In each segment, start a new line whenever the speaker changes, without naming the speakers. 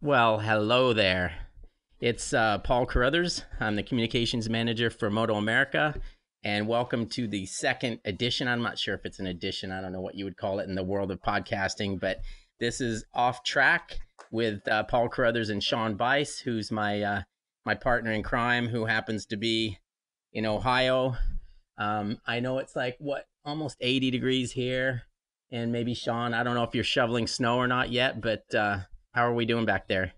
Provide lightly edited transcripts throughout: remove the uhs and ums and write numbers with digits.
Well, hello there. It's Paul Carruthers. I'm the communications manager for Moto America, and welcome to the second edition. I'm not sure if it's an edition. I don't know what you would call it in the world of podcasting, but this is Off Track with Paul Carruthers and Sean Bice, who's my partner in crime, who happens to be in Ohio. I know it's like almost 80 degrees here, and maybe Sean, I don't know if you're shoveling snow or not yet, but how are we doing back there?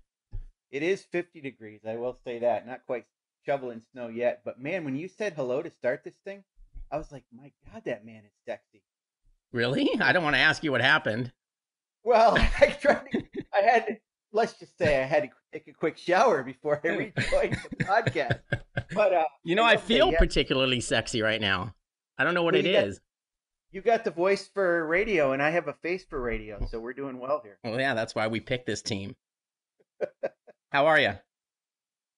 It is 50 degrees, I will say that. Not quite shoveling snow yet, but man, when you said hello to start this thing, I was like, my God, that man is sexy.
Really? I don't want to ask you what happened.
Well, I had to, let's just say I had to take a quick shower before I rejoined the podcast. But I
I
will say,
feel
yeah,
particularly sexy right now. I don't know what
well,
it is.
you got the voice for radio, and I have a face for radio, so we're doing well here.
Well, yeah, that's why we picked this team. How are you?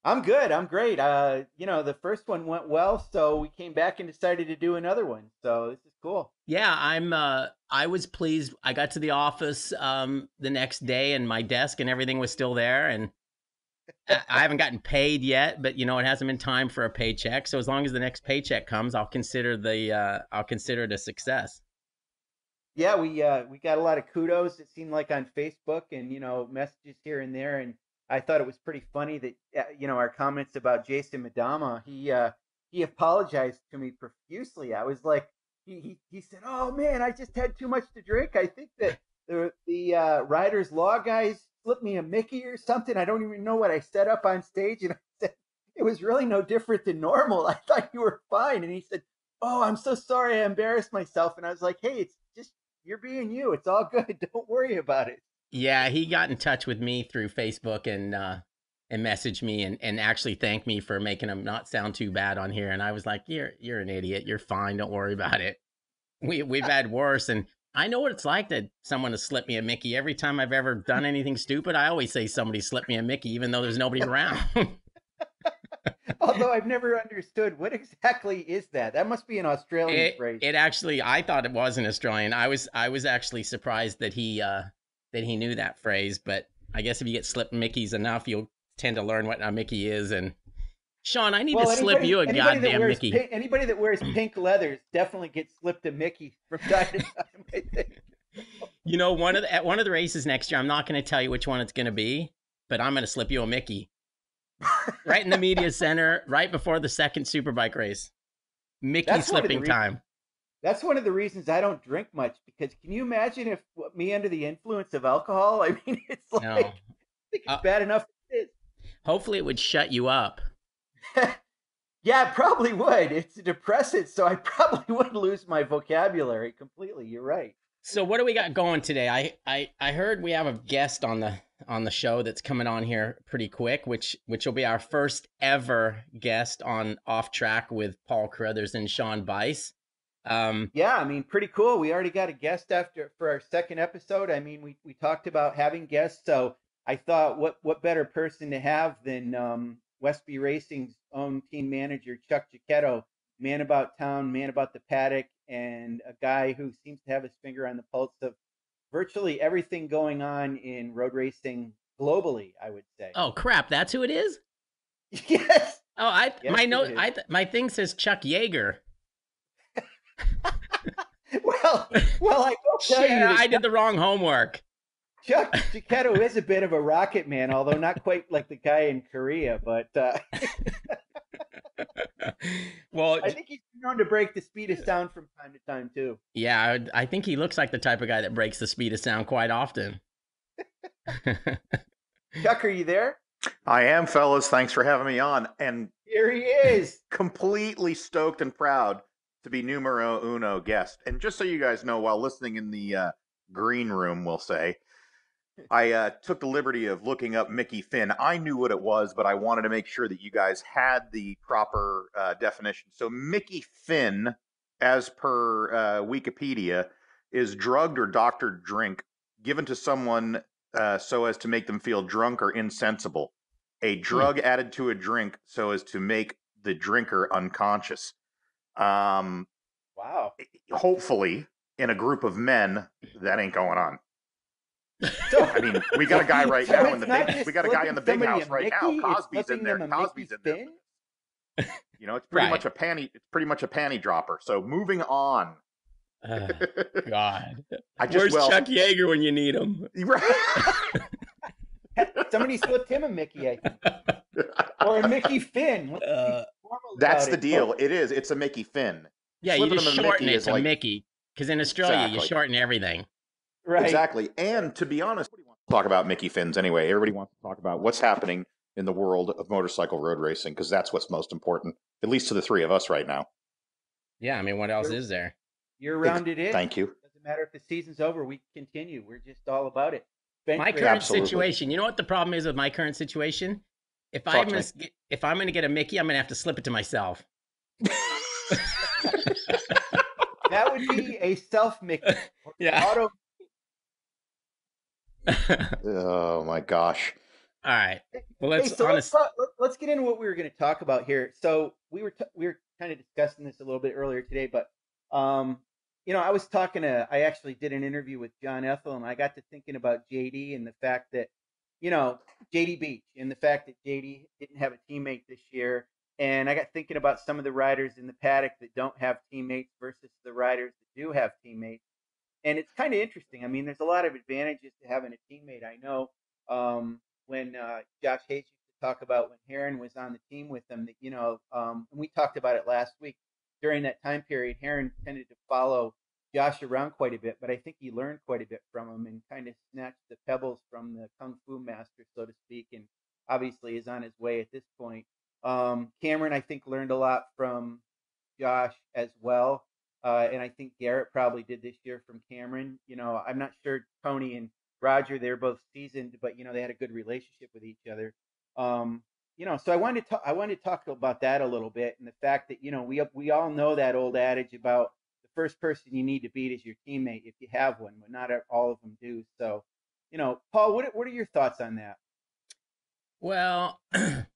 I'm good. I'm great. The first one went well, so we came back and decided to do another one. So this is cool.
Yeah, I was pleased. I got to the office the next day and my desk and everything was still there, and I haven't gotten paid yet, but it hasn't been time for a paycheck. So as long as the next paycheck comes, I'll consider it a success.
Yeah, we got a lot of kudos. It seemed like on Facebook and messages here and there, and I thought it was pretty funny that our comments about Jason Madama. He apologized to me profusely. I was like, he said, "Oh man, I just had too much to drink. I think that the Riders Law guys slipped me a Mickey or something. I don't even know what I set up on stage." And I said, "It was really no different than normal. I thought you were fine." And he said, "Oh, I'm so sorry. I embarrassed myself." And I was like, "Hey, it's just you're being you. It's all good. Don't worry about it."
Yeah, he got in touch with me through Facebook and messaged me and actually thanked me for making him not sound too bad on here. And I was like, "You're an idiot. You're fine. Don't worry about it. We've had worse." And I know what it's like that someone has slipped me a Mickey. Every time I've ever done anything stupid, I always say somebody slipped me a Mickey, even though there's nobody around.
Although I've never understood what exactly is that. That must be an Australian
it
phrase.
it actually, I thought it was an Australian. I was actually surprised that he knew that phrase, but I guess if you get slipped Mickeys enough, you'll tend to learn what a Mickey is. And Sean, I need to
Well,
slip you a goddamn Mickey.
anybody that wears pink leathers definitely gets slipped a Mickey from time to time. I think.
At one of the races next year, I'm not going to tell you which one it's going to be, but I'm going to slip you a Mickey right in the media center, right before the second Superbike race. Mickey
That's one of the
slipping
re-
time.
That's one of the reasons I don't drink much because can you imagine if me under the influence of alcohol? I mean, it's like I
No.
think it's
Uh,
bad enough as it
Hopefully, it would shut you up.
is. Yeah, it probably would. It's a depressant, so I probably would lose my vocabulary completely. You're right.
So what do we got going today? I heard we have a guest on the show that's coming on here pretty quick, which will be our first ever guest on Off Track with Paul Carruthers and Sean Bice.
Yeah, I mean, pretty cool. We already got a guest after for our second episode. I mean, we talked about having guests, so I thought, what better person to have than Westby Racing's own team manager Chuck Giacchetto, man about town, man about the paddock, and a guy who seems to have his finger on the pulse of virtually everything going on in road racing globally. I would say.
oh crap, that's who it is.
Yes,
Oh, I
yes,
my
it
note
is.
my thing says Chuck Yeager.
Well, well, I will tell
Shit,
you that
I did the wrong homework.
Chuck Giacchetto is a bit of a rocket man, although not quite like the guy in Korea. But
Well,
I think he's known to break the speed of sound from time to time too.
yeah, I think he looks like the type of guy that breaks the speed of sound quite often.
Chuck, are you there?
I am, fellas. Thanks for having me on. And
Here he is.
completely stoked and proud to be numero uno guest. And just so you guys know, while listening in the green room, we'll say, I took the liberty of looking up Mickey Finn. I knew what it was, but I wanted to make sure that you guys had the proper definition. So Mickey Finn, as per Wikipedia, is drugged or doctored drink given to someone so as to make them feel drunk or insensible. A
Hmm.
drug added to a drink so as to make the drinker unconscious. Um,
Wow.
Hopefully, in a group of men, that ain't going on.
So,
I mean, we got a guy right
so
now
it's
in the
not
big.
just
We got a guy in
slipping
the big
somebody
house
a
right now.
Mickey, it's
Cosby's in
slipping
there.
them a
Cosby's
Mickey
in there.
fin.
You know, it's pretty
Right.
much a panty. It's pretty much a panty dropper. So moving on.
God.
I just
Where's
well,
Chuck Yeager when you need him?
Somebody slipped him a Mickey, I think, or a Mickey fin. Let's be formal
That's
about
the
it.
deal. It is. It's a Mickey fin.
Yeah,
Slipping
you
him
just
a
shorten
Mickey
it
is
to
like
Mickey. Because in Australia, you
exactly,
shorten everything.
Right.
exactly. And to be honest, everybody wants to talk about Mickey fins anyway. Everybody wants to talk about what's happening in the world of motorcycle road racing because that's what's most important, at least to the three of us right now.
Yeah, I mean, what else is there?
Year round it is.
Thank you.
Doesn't matter if the season's over. We continue. We're just all about it. Bench
My
race.
current
Absolutely.
situation, you know what the problem is with my current situation? If
Talk
I'm
to me.
going to get a Mickey, I'm going to have to slip it to myself.
That would be a self Mickey.
Yeah.
Auto.
Oh my gosh.
All right. Well,
Hey,
let's
so
honest.
let's get into what we were going to talk about here. So we were kind of discussing this a little bit earlier today, but you know, I actually did an interview with John Ethel, and I got to thinking about JD and the fact that, you know, JD Beach and the fact that JD didn't have a teammate this year, and I got thinking about some of the riders in the paddock that don't have teammates versus the riders that do have teammates, and it's kind of interesting. I mean, there's a lot of advantages to having a teammate. I know when Josh Hayes used to talk about when Heron was on the team with them, that, you know, and we talked about it last week. During that time period, Heron tended to follow Josh around quite a bit, but I think he learned quite a bit from him and kind of snatched the pebbles from the kung fu master, so to speak, and obviously is on his way at this point. Cameron, I think, learned a lot from Josh as well. And I think Garrett probably did this year from Cameron. You know, I'm not sure Tony and Roger, they're both seasoned, but, you know, they had a good relationship with each other. You know, so I wanted to talk about that a little bit, and the fact that, you know, we all know that old adage about the first person you need to beat is your teammate if you have one, but not all of them do. So, you know, Paul, what are your thoughts on that?
Well, I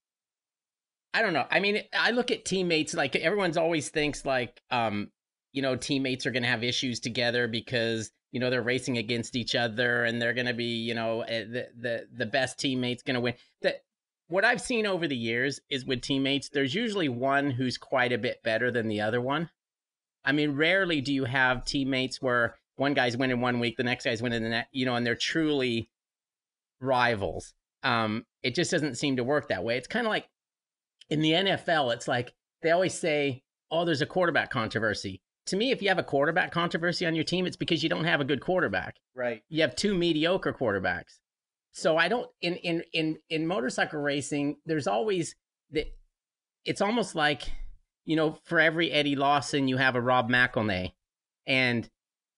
don't know. I mean, I look at teammates like everyone's always thinks like, you know, teammates are going to have issues together because, you know, they're racing against each other and they're going to be, you know, the best teammate's going to win. That what I've seen over the years is with teammates, there's usually one who's quite a bit better than the other one. I mean, rarely do you have teammates where one guy's winning one week, the next guy's winning the next, you know, and they're truly rivals. It just doesn't seem to work that way. It's kind of like in the NFL, it's like they always say, oh, there's a quarterback controversy. To me, if you have a quarterback controversy on your team, it's because you don't have a good quarterback.
Right.
You have two mediocre quarterbacks. So I don't in motorcycle racing, there's always that it's almost like, you know, for every Eddie Lawson, you have a Rob McElnay. And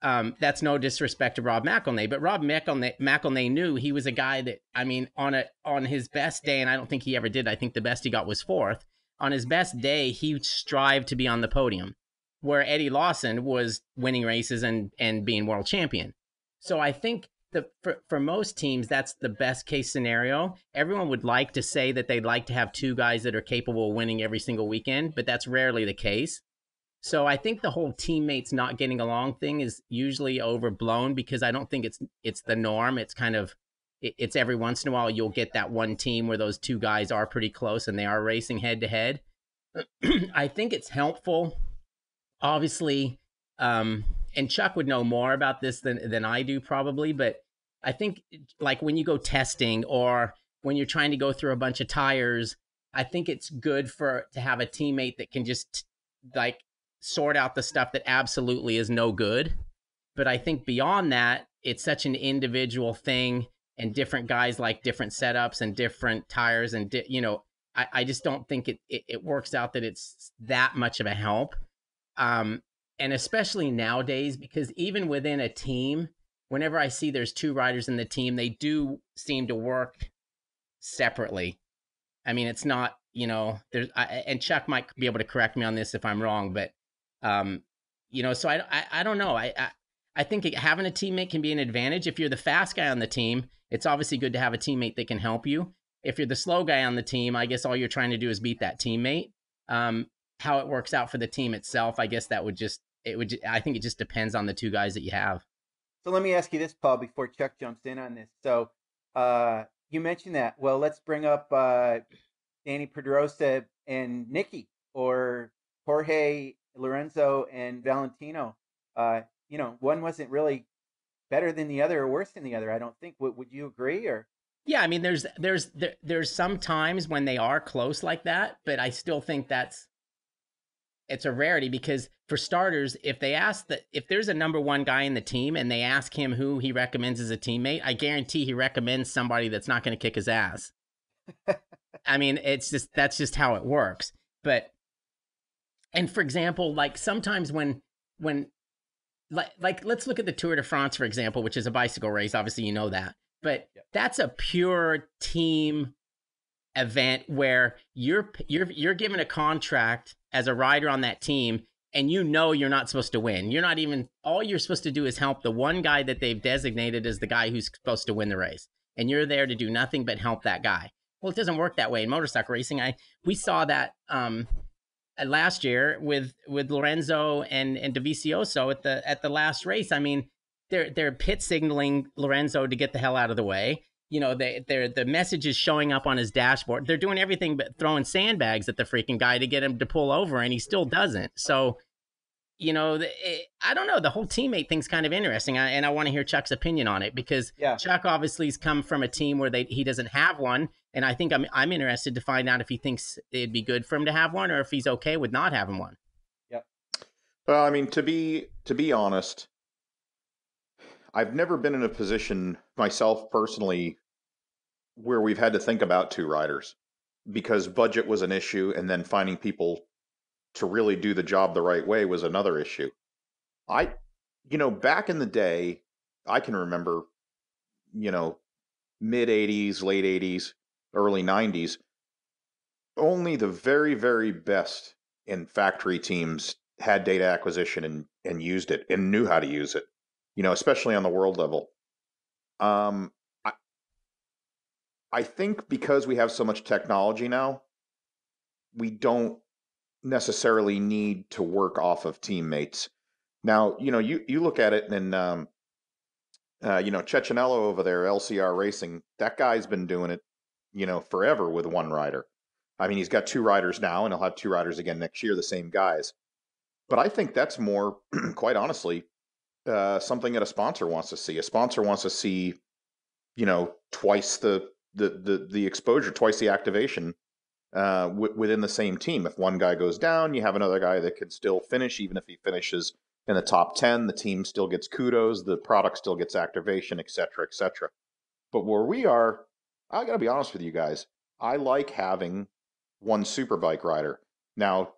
that's no disrespect to Rob McElnay, but Rob McElnay knew he was a guy that, I mean, on his best day, and I don't think he ever did. I think the best he got was fourth. On his best day, he strived to be on the podium, where Eddie Lawson was winning races and being world champion. So I think that for most teams, that's the best case scenario. Everyone would like to say that they'd like to have two guys that are capable of winning every single weekend, but that's rarely the case. So I think the whole teammates not getting along thing is usually overblown because I don't think it's the norm. It's kind of it's every once in a while you'll get that one team where those two guys are pretty close and they are racing head to head. I think it's helpful, obviously, and Chuck would know more about this than I do probably, but I think like when you go testing or when you're trying to go through a bunch of tires, I think it's good to have a teammate that can just like sort out the stuff that absolutely is no good. But I think beyond that, it's such an individual thing, and different guys like different setups and different tires, and you know, I just don't think it works out that it's that much of a help. And especially nowadays, because even within a team, whenever I see there's two riders in the team, they do seem to work separately. I mean, it's not, you know, and Chuck might be able to correct me on this if I'm wrong, but you know, so I don't know. I think having a teammate can be an advantage. If you're the fast guy on the team, it's obviously good to have a teammate that can help you. If you're the slow guy on the team, I guess all you're trying to do is beat that teammate. How it works out for the team itself, I guess I think it just depends on the two guys that you have.
So let me ask you this, Paul, before Chuck jumps in on this. So you mentioned that. Well, let's bring up Danny Pedrosa and Nikki, or Jorge, Lorenzo, and Valentino. One wasn't really better than the other or worse than the other. I don't think. Would you agree? Or
Yeah, I mean, there's some times when they are close like that, but I still think it's a rarity because for starters, if there's a number one guy in the team and they ask him who he recommends as a teammate, I guarantee he recommends somebody that's not going to kick his ass. I mean, that's just how it works. But and for example, like sometimes when like let's look at the Tour de France for example, which is a bicycle race. Obviously, you know that, but that's a pure team event where you're given a contract as a rider on that team, and you know you're not supposed to win. You're not even all you're supposed to do is help the one guy that they've designated as the guy who's supposed to win the race, and you're there to do nothing but help that guy. Well, it doesn't work that way in motorcycle racing. We saw that last year with Lorenzo and Dovizioso at the last race. I mean, they're pit signaling Lorenzo to get the hell out of the way. You know, the message is showing up on his dashboard. They're doing everything but throwing sandbags at the freaking guy to get him to pull over, and he still doesn't. So, you know, I don't know. The whole teammate thing's kind of interesting, and I want to hear Chuck's opinion on it because Chuck obviously has come from a team where he doesn't have one, and I think I'm interested to find out if he thinks it'd be good for him to have one or if he's okay with not having one.
Yep.
Well, I mean, to be honest, I've never been in a position myself personally where we've had to think about two riders because budget was an issue, and then finding people to really do the job the right way was another issue. Back in the day, I can remember, mid 80s, late 80s, early 90s, only the very, very best in factory teams had data acquisition and used it and knew how to use it, especially on the world level. I think because we have so much technology now, we don't necessarily need to work off of teammates. Now, you look at it and, Cecchinello over there, LCR Racing, that guy's been doing it, forever with one rider. I mean, he's got two riders now, and he'll have two riders again next year, the same guys. But I think that's more, quite honestly, something that a sponsor wants to see. A sponsor wants to see, twice the exposure, twice the activation within the same team. If one guy goes down, you have another guy that could still finish. Even if he finishes in the top 10, the team still gets kudos, the product still gets activation, et cetera, et cetera. But where we are, I got to be honest with you guys, I like having one superbike rider. Now,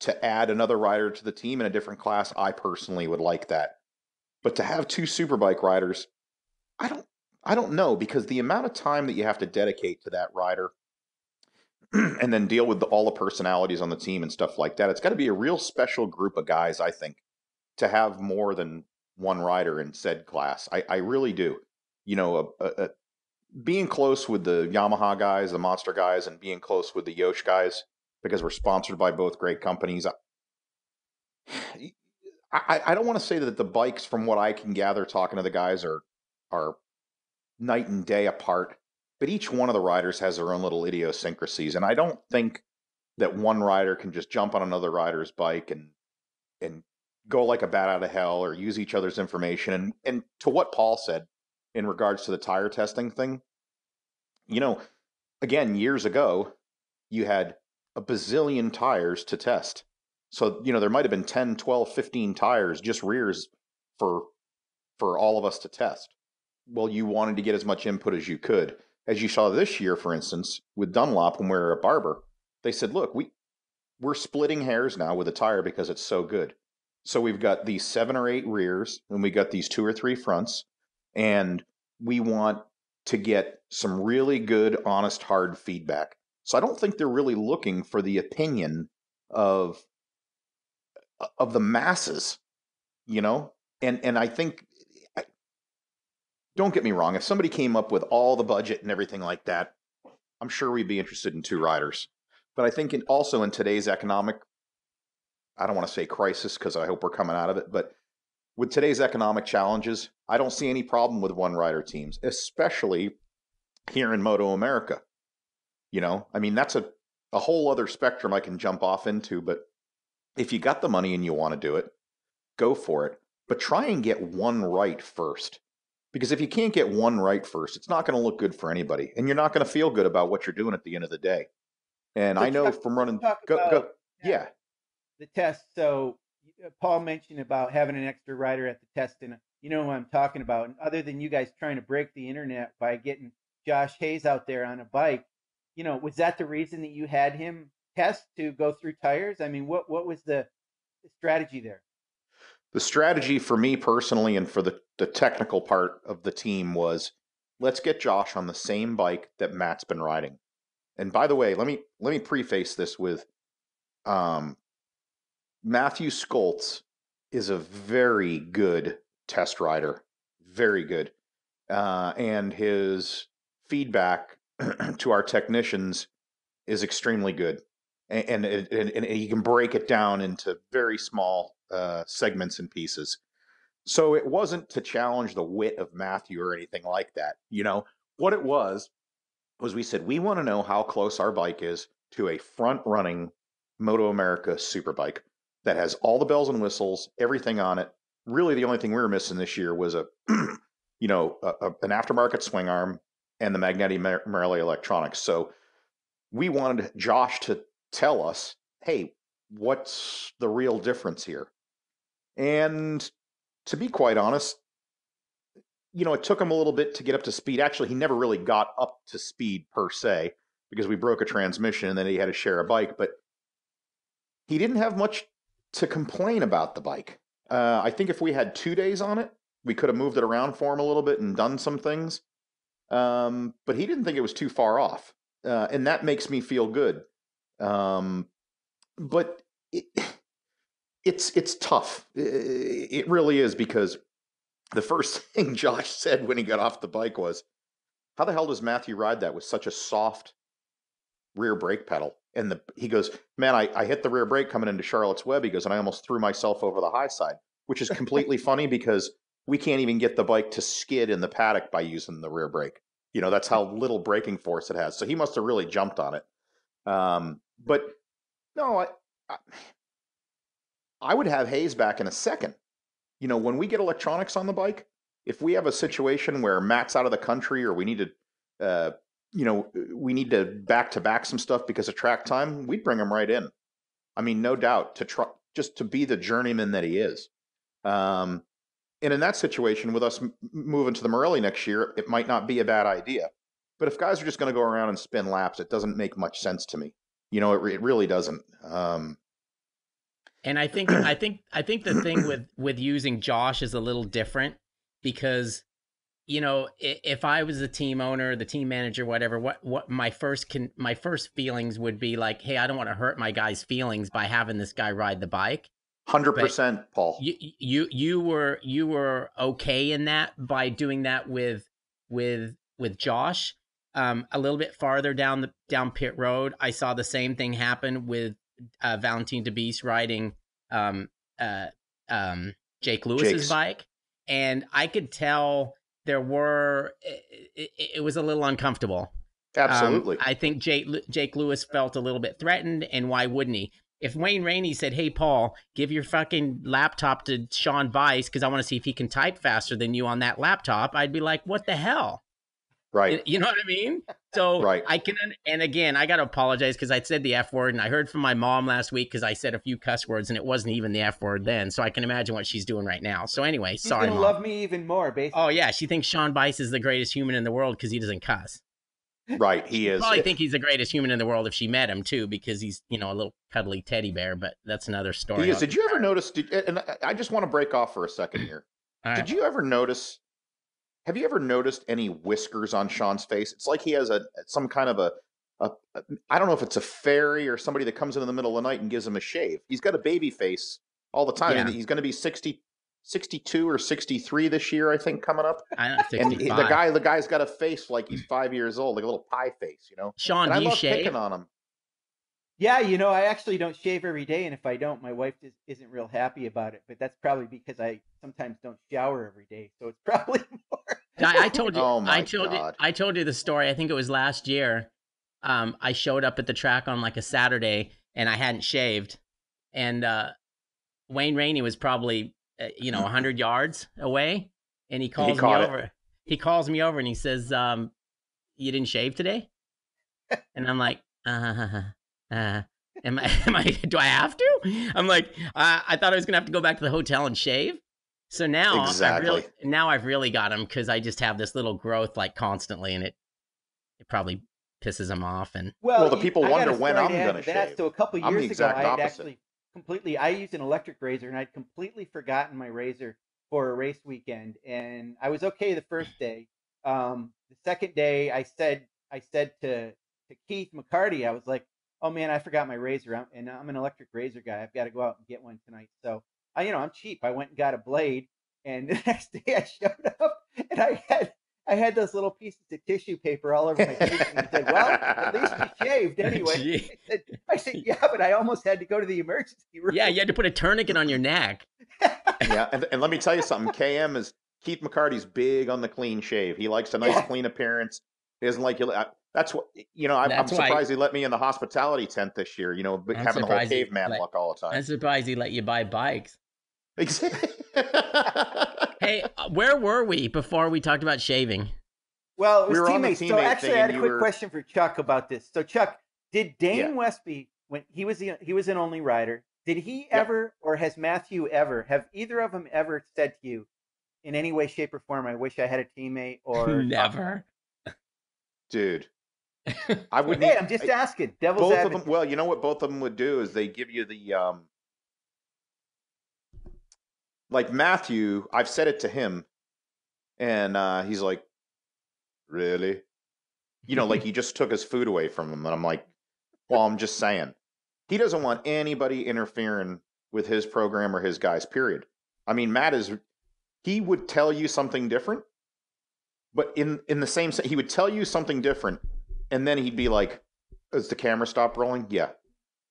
to add another rider to the team in a different class, I personally would like that. But to have two superbike riders, I don't know, because the amount of time that you have to dedicate to that rider and then deal with all the personalities on the team and stuff like that, it's got to be a real special group of guys, I think, to have more than one rider in said class. I really do. Being close with the Yamaha guys, the Monster guys, and being close with the Yosh guys, because we're sponsored by both great companies. I don't want to say that the bikes, from what I can gather talking to the guys, are night and day apart, but each one of the riders has their own little idiosyncrasies, and I don't think that one rider can just jump on another rider's bike and go like a bat out of hell or use each other's information. And to what Paul said in regards to the tire testing thing, again, years ago, you had a bazillion tires to test. So, there might have been 10, 12, 15 tires, just rears for all of us to test. Well, you wanted to get as much input as you could. As you saw this year, for instance, with Dunlop, when we were at Barber, they said, look, we're splitting hairs now with a tire because it's so good. So we've got these 7 or 8 rears, and we got these 2 or 3 fronts, and we want to get some really good, honest, hard feedback. So I don't think they're really looking for the opinion of the masses, and I think, don't get me wrong, if somebody came up with all the budget and everything like that, I'm sure we'd be interested in 2 riders. But I think also in today's economic, I don't want to say crisis because I hope we're coming out of it, but with today's economic challenges, I don't see any problem with one rider teams, especially here in Moto America. I mean, that's a whole other spectrum I can jump off into, but if you got the money and you want to do it, go for it. But try and get one right first. Because if you can't get one right first, it's not going to look good for anybody. And you're not going to feel good about what you're doing at the end of the day. And
So
I know
Chuck,
from
let's
running,
talk
go,
about
yeah.
the test. So Paul mentioned about having an extra rider at the test, and you know who I'm talking about. And other than you guys trying to break the internet by getting Josh Hayes out there on a bike, was that the reason that you had him test to go through tires? I mean, what was the strategy there?
The strategy for me personally and for the technical part of the team was, let's get Josh on the same bike that Matt's been riding. And by the way, let me preface this with Matthew Skoltz is a very good test rider, very good. And his feedback to our technicians is extremely good. And he can break it down into very small segments and pieces. So it wasn't to challenge the wit of Matthew or anything like that. What it was we said, we want to know how close our bike is to a front-running Moto America superbike that has all the bells and whistles, everything on it. Really, the only thing we were missing this year was an aftermarket swing arm and the Magneti Marelli electronics. So we wanted Josh to tell us, hey, what's the real difference here? And to be quite honest, it took him a little bit to get up to speed. Actually, he never really got up to speed per se because we broke a transmission and then he had to share a bike. But he didn't have much to complain about the bike. I think if we had 2 days on it, we could have moved it around for him a little bit and done some things. But he didn't think it was too far off. And that makes me feel good. But it's tough. It really is, because the first thing Josh said when he got off the bike was, how the hell does Matthew ride that with such a soft rear brake pedal? And he goes, man, I hit the rear brake coming into Charlotte's Web. He goes, and I almost threw myself over the high side, which is completely funny because we can't even get the bike to skid in the paddock by using the rear brake. That's how little braking force it has. So he must have really jumped on it. But no, I would have Hayes back in a second. When we get electronics on the bike, if we have a situation where Matt's out of the country or we need to back some stuff because of track time, we'd bring him right in. I mean, no doubt, just to be the journeyman that he is. And in that situation, with us moving to the Marelli next year, it might not be a bad idea. But if guys are just going to go around and spin laps, it doesn't make much sense to me. It really doesn't.
And I think the thing with using Josh is a little different because, if I was the team owner, the team manager, whatever, what my first feelings would be like, hey, I don't want to hurt my guy's feelings by having this guy ride the bike.
100%, Paul.
You were okay in that by doing that with Josh. A little bit farther down pit road, I saw the same thing happen with Valentin de Bice riding Jake Lewis's bike, and I could tell there were it was a little uncomfortable.
Absolutely.
I think Jake Lewis felt a little bit threatened, and why wouldn't he? If Wayne Rainey said, hey, Paul, give your fucking laptop to Sean Bice because I want to see if he can type faster than you on that laptop, I'd be like, what the hell?
Right.
You know what I mean? So
right.
I can, and again, I got to apologize because I said the F word, and I heard from my mom last week because I said a few cuss words and it wasn't even the F word then. So I can imagine what she's doing right now. So anyway,
she's
sorry,
gonna
Mom.
love me even more, basically.
Oh yeah, she thinks Sean Bice is the greatest human in the world because he doesn't cuss.
Right, he is.
Probably think he's the greatest human in the world if she met him too, because he's a little cuddly teddy bear. But that's another story.
He is. Did you ever notice? And I just want to break off for a second here.
Right.
Did you ever notice? Have you ever noticed any whiskers on Sean's face? It's like he has some kind of a I don't know if it's a fairy or somebody that comes in the middle of the night and gives him a shave. He's got a baby face all the time.
Yeah.
He's going to be 62 or 63 this year, I think, coming up.
And
the guy's got a face like he's 5 years old, like a little pie face,
Sean,
and
do you
love
shave?
picking on him.
Yeah, I actually don't shave every day, and if I don't, my wife isn't real happy about it. But that's probably because I sometimes don't shower every day, so it's probably more.
I told you.
Oh my
God!
God.
I told you the story. I think it was last year. I showed up at the track on like a Saturday, and I hadn't shaved, and Wayne Rainey was probably 100 yards away, and he
He
calls me
caught it.
over. He calls me over and he says, "You didn't shave today?" And I'm like, am I? Do I have to? I'm like, I thought I was gonna have to go back to the hotel and shave. So now
Exactly.
I've really got him because I just have this little growth like constantly, and it probably pisses him off. And
Well, the people
I got
wonder
a
when
story
I'm
to add
going to
to that.
shave.
So a couple
I'm the
years ago,
exact
I had
opposite.
actually completely. I used an electric razor, and I'd completely forgotten my razor for a race weekend, and I was okay the first day. The second day, I said to Keith McCarty, I was like, "Oh man, I forgot my razor, and I'm an electric razor guy. I've got to go out and get one tonight." So I'm cheap. I went and got a blade, and the next day I showed up, and I had those little pieces of tissue paper all over my face, and he said, "Well, at least you shaved anyway."
Gee.
I said, "Yeah, but I almost had to go to the emergency room."
yeah, you had to put a tourniquet on your neck.
Yeah, and let me tell you something. KM is Keith McCarty's big on the clean shave. He likes a nice
Yeah.
clean appearance. He doesn't like you. That's what I'm
That's why-
surprised he let me in the hospitality tent this year.
I'm
Having the whole
surprised he
caveman look all the
I'm
time.
surprised he let you buy bikes.
Exactly.
Hey, where were we before we talked about shaving?
Well, it was
We were on the
teammates. So
teammate
actually,
thing,
I had
and
a
you
quick
were-
question for Chuck about this. So Chuck, did Dane
Yeah.
Westby, when he was an only rider, did he
Yep.
ever, or has Matthew ever, have either of them ever said to you in any way, shape, or form, "I wish I had a teammate," or
Never.
Dude, I wouldn't.
Hey, I'm just asking. Devil's
Both
advocate.
of them. Well, you know what both of them would do is they give you the like Matthew. I've said it to him, and he's like, "Really?" Like he just took his food away from him, and I'm like, "Well, I'm just saying." He doesn't want anybody interfering with his program or his guys. Period. I mean, he would tell you something different, but in the same sense, he would tell you something different, and then he'd be like, "As the camera stopped rolling, yeah,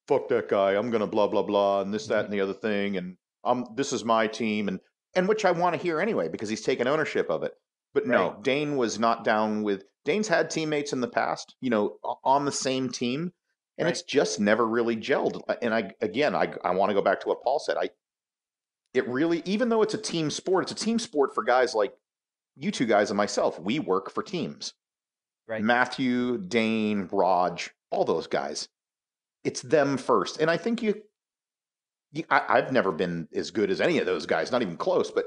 fuck that guy. I'm gonna blah blah blah and this, that, and the other thing, and this is my team, and which I want to hear anyway because he's taken ownership of it. But no,
Right.
Dane was not down with. Dane's had teammates in the past, on the same team, and it's
Right.
just never really gelled. And I want to go back to what Paul said. It really, even though it's a team sport, it's a team sport for guys like you two guys and myself. We work for teams.
Right.
Matthew, Dane, Raj, all those guys. It's them first. And I think I've never been as good as any of those guys, not even close, but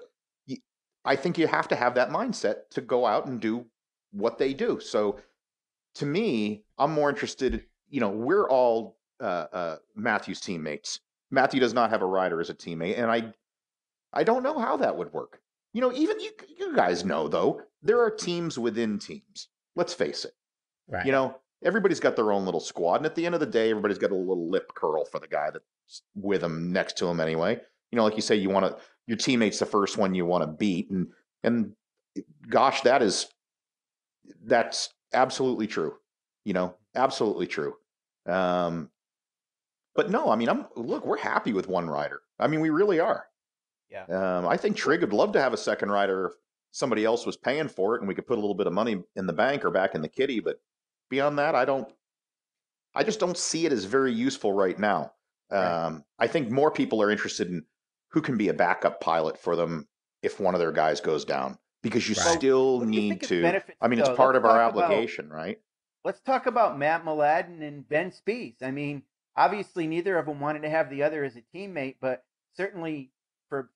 I think you have to have that mindset to go out and do what they do. So to me, I'm more interested, we're all Matthew's teammates. Matthew does not have a rider as a teammate, and I don't know how that would work. Even you guys know, though, there are teams within teams. Let's face it.
Right.
Everybody's got their own little squad, and at the end of the day, everybody's got a little lip curl for the guy that's with them, next to him anyway. Like you say, your teammate's the first one you want to beat, and gosh, that's absolutely true. Absolutely true. But no, I mean, we're happy with one rider. I mean, we really are.
Yeah.
I think Trig would love to have a second rider if somebody else was paying for it and we could put a little bit of money in the bank or back in the kitty. But beyond that, I just don't see it as very useful right now.
Right.
I think more people are interested in who can be a backup pilot for them if one of their guys goes down, because you
Right.
still
What do you
need
think its
to.
benefits,
I mean, it's
though?
part
Let's
of our
talk about
obligation, right?
let's talk about Matt Mladen and Ben Spies. I mean, obviously neither of them wanted to have the other as a teammate, but certainly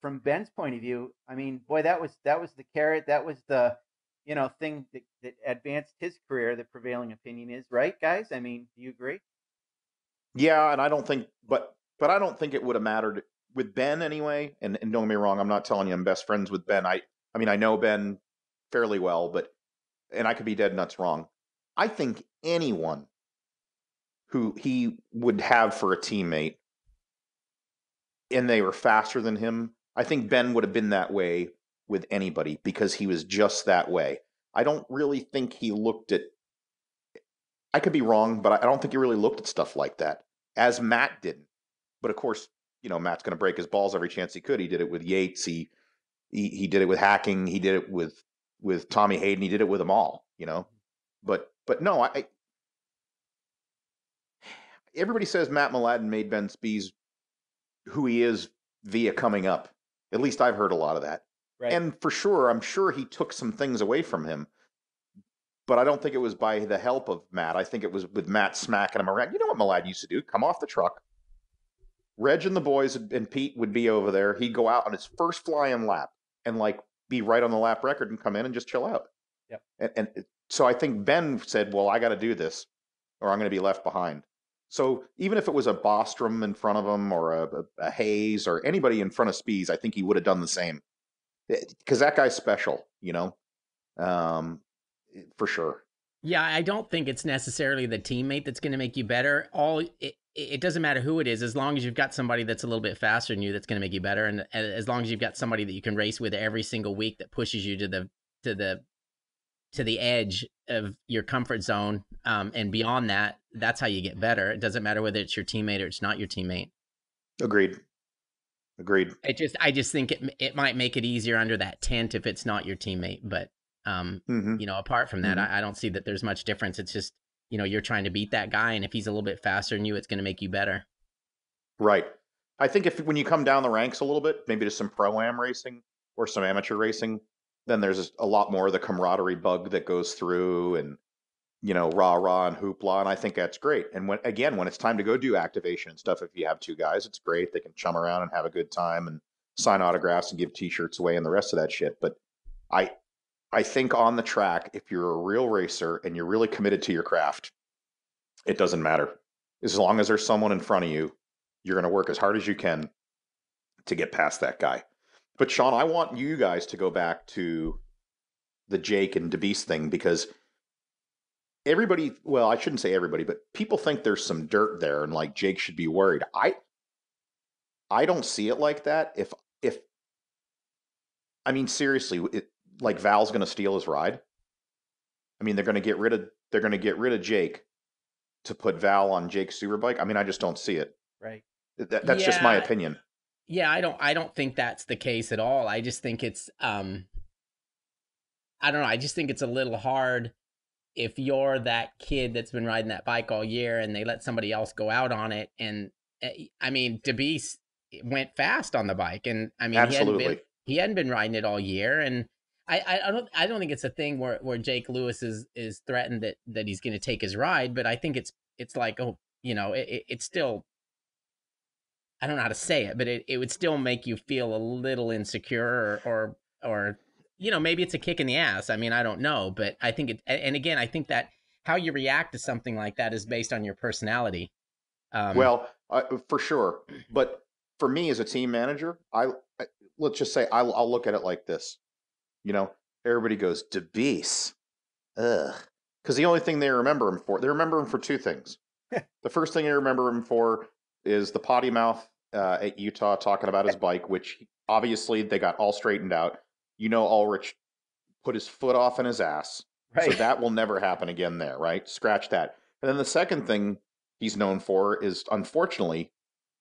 from Ben's point of view, I mean, boy, that was the carrot, that was the thing that advanced his career. The prevailing opinion is, right, guys? I mean, do you agree?
Yeah, and I don't think, but I don't think it would have mattered with Ben anyway. And don't get me wrong, I'm not telling you I'm best friends with Ben. I mean, I know Ben fairly well, and I could be dead nuts wrong. I think anyone who he would have for a teammate and they were faster than him, I think Ben would have been that way with anybody because he was just that way. I don't really think he looked at, I could be wrong, but I don't think he really looked at stuff like that, as Matt didn't. But of course, Matt's going to break his balls every chance he could. He did it with Yates. He He did it with Hacking. He did it with Tommy Hayden. He did it with them all, you know. But no, everybody says Matt Mladen made Ben Spies who he is via coming up. At least I've heard a lot of that.
Right.
And for sure, I'm sure he took some things away from him. But I don't think it was by the help of Matt. I think it was with Matt smacking him around. You know what Mladen used to do? Come off the truck. Reg and the boys and Pete would be over there. He'd go out on his first fly-in lap and like be right on the lap record and come in and just chill out.
Yep.
And so I think Ben said, well, I got to do this or I'm going to be left behind. So even if it was a Bostrom in front of him or a Hayes or anybody in front of Spies, I think he would have done the same. Because that guy's special, you know, for sure.
Yeah, I don't think it's necessarily the teammate that's going to make you better. It doesn't matter who it is, as long as you've got somebody that's a little bit faster than you that's going to make you better, and as long as you've got somebody that you can race with every single week that pushes you to the edge of your comfort zone, and beyond that, that's how you get better. It doesn't matter whether it's your teammate or it's not your teammate.
Agreed.
I just think it might make it easier under that tent if it's not your teammate, but you know, apart from that, I don't see that there's much difference. It's just, you know, you're trying to beat that guy, and if he's a little bit faster than you, it's going to make you better.
Right. I think when you come down the ranks a little bit, maybe to some pro-am racing or some amateur racing, then there's a lot more of the camaraderie bug that goes through, and you know, rah and hoopla, and I think that's great. And when it's time to go do activation and stuff, if you have two guys, it's great. They can chum around and have a good time and sign autographs and give T-shirts away and the rest of that shit. But I think on the track, if you're a real racer and you're really committed to your craft, it doesn't matter. As long as there's someone in front of you, you're going to work as hard as you can to get past that guy. But Sean, I want you guys to go back to the Jake and DeBeest thing, because everybody, well, I shouldn't say everybody, but people think there's some dirt there and like Jake should be worried. I don't see it like that. If I mean, seriously, like Val's going to steal his ride. I mean, they're going to get rid of Jake to put Val on Jake's superbike. I mean, I just don't see it.
Right.
That's just my opinion.
Yeah, I don't think that's the case at all. I just think it's I don't know. I just think it's a little hard if you're that kid that's been riding that bike all year and they let somebody else go out on it. And I mean, DeBeest went fast on the bike, and I mean,
absolutely,
he hadn't been riding it all year. And I don't think it's a thing where Jake Lewis is threatened that he's going to take his ride, but I think it's like, oh, you know, it's still, I don't know how to say it, but it would still make you feel a little insecure or you know, maybe it's a kick in the ass. I mean, I don't know, but I think and again, I think that how you react to something like that is based on your personality.
Well, for sure. But for me as a team manager, let's just say I'll look at it like this. You know, everybody goes, DeBeest, ugh. Because the only thing they remember him for two things. The first thing they remember him for is the potty mouth at Utah talking about his bike, which obviously they got all straightened out. You know, Ulrich put his foot off in his ass. Right. So that will never happen again there, right? Scratch that. And then the second thing he's known for is, unfortunately,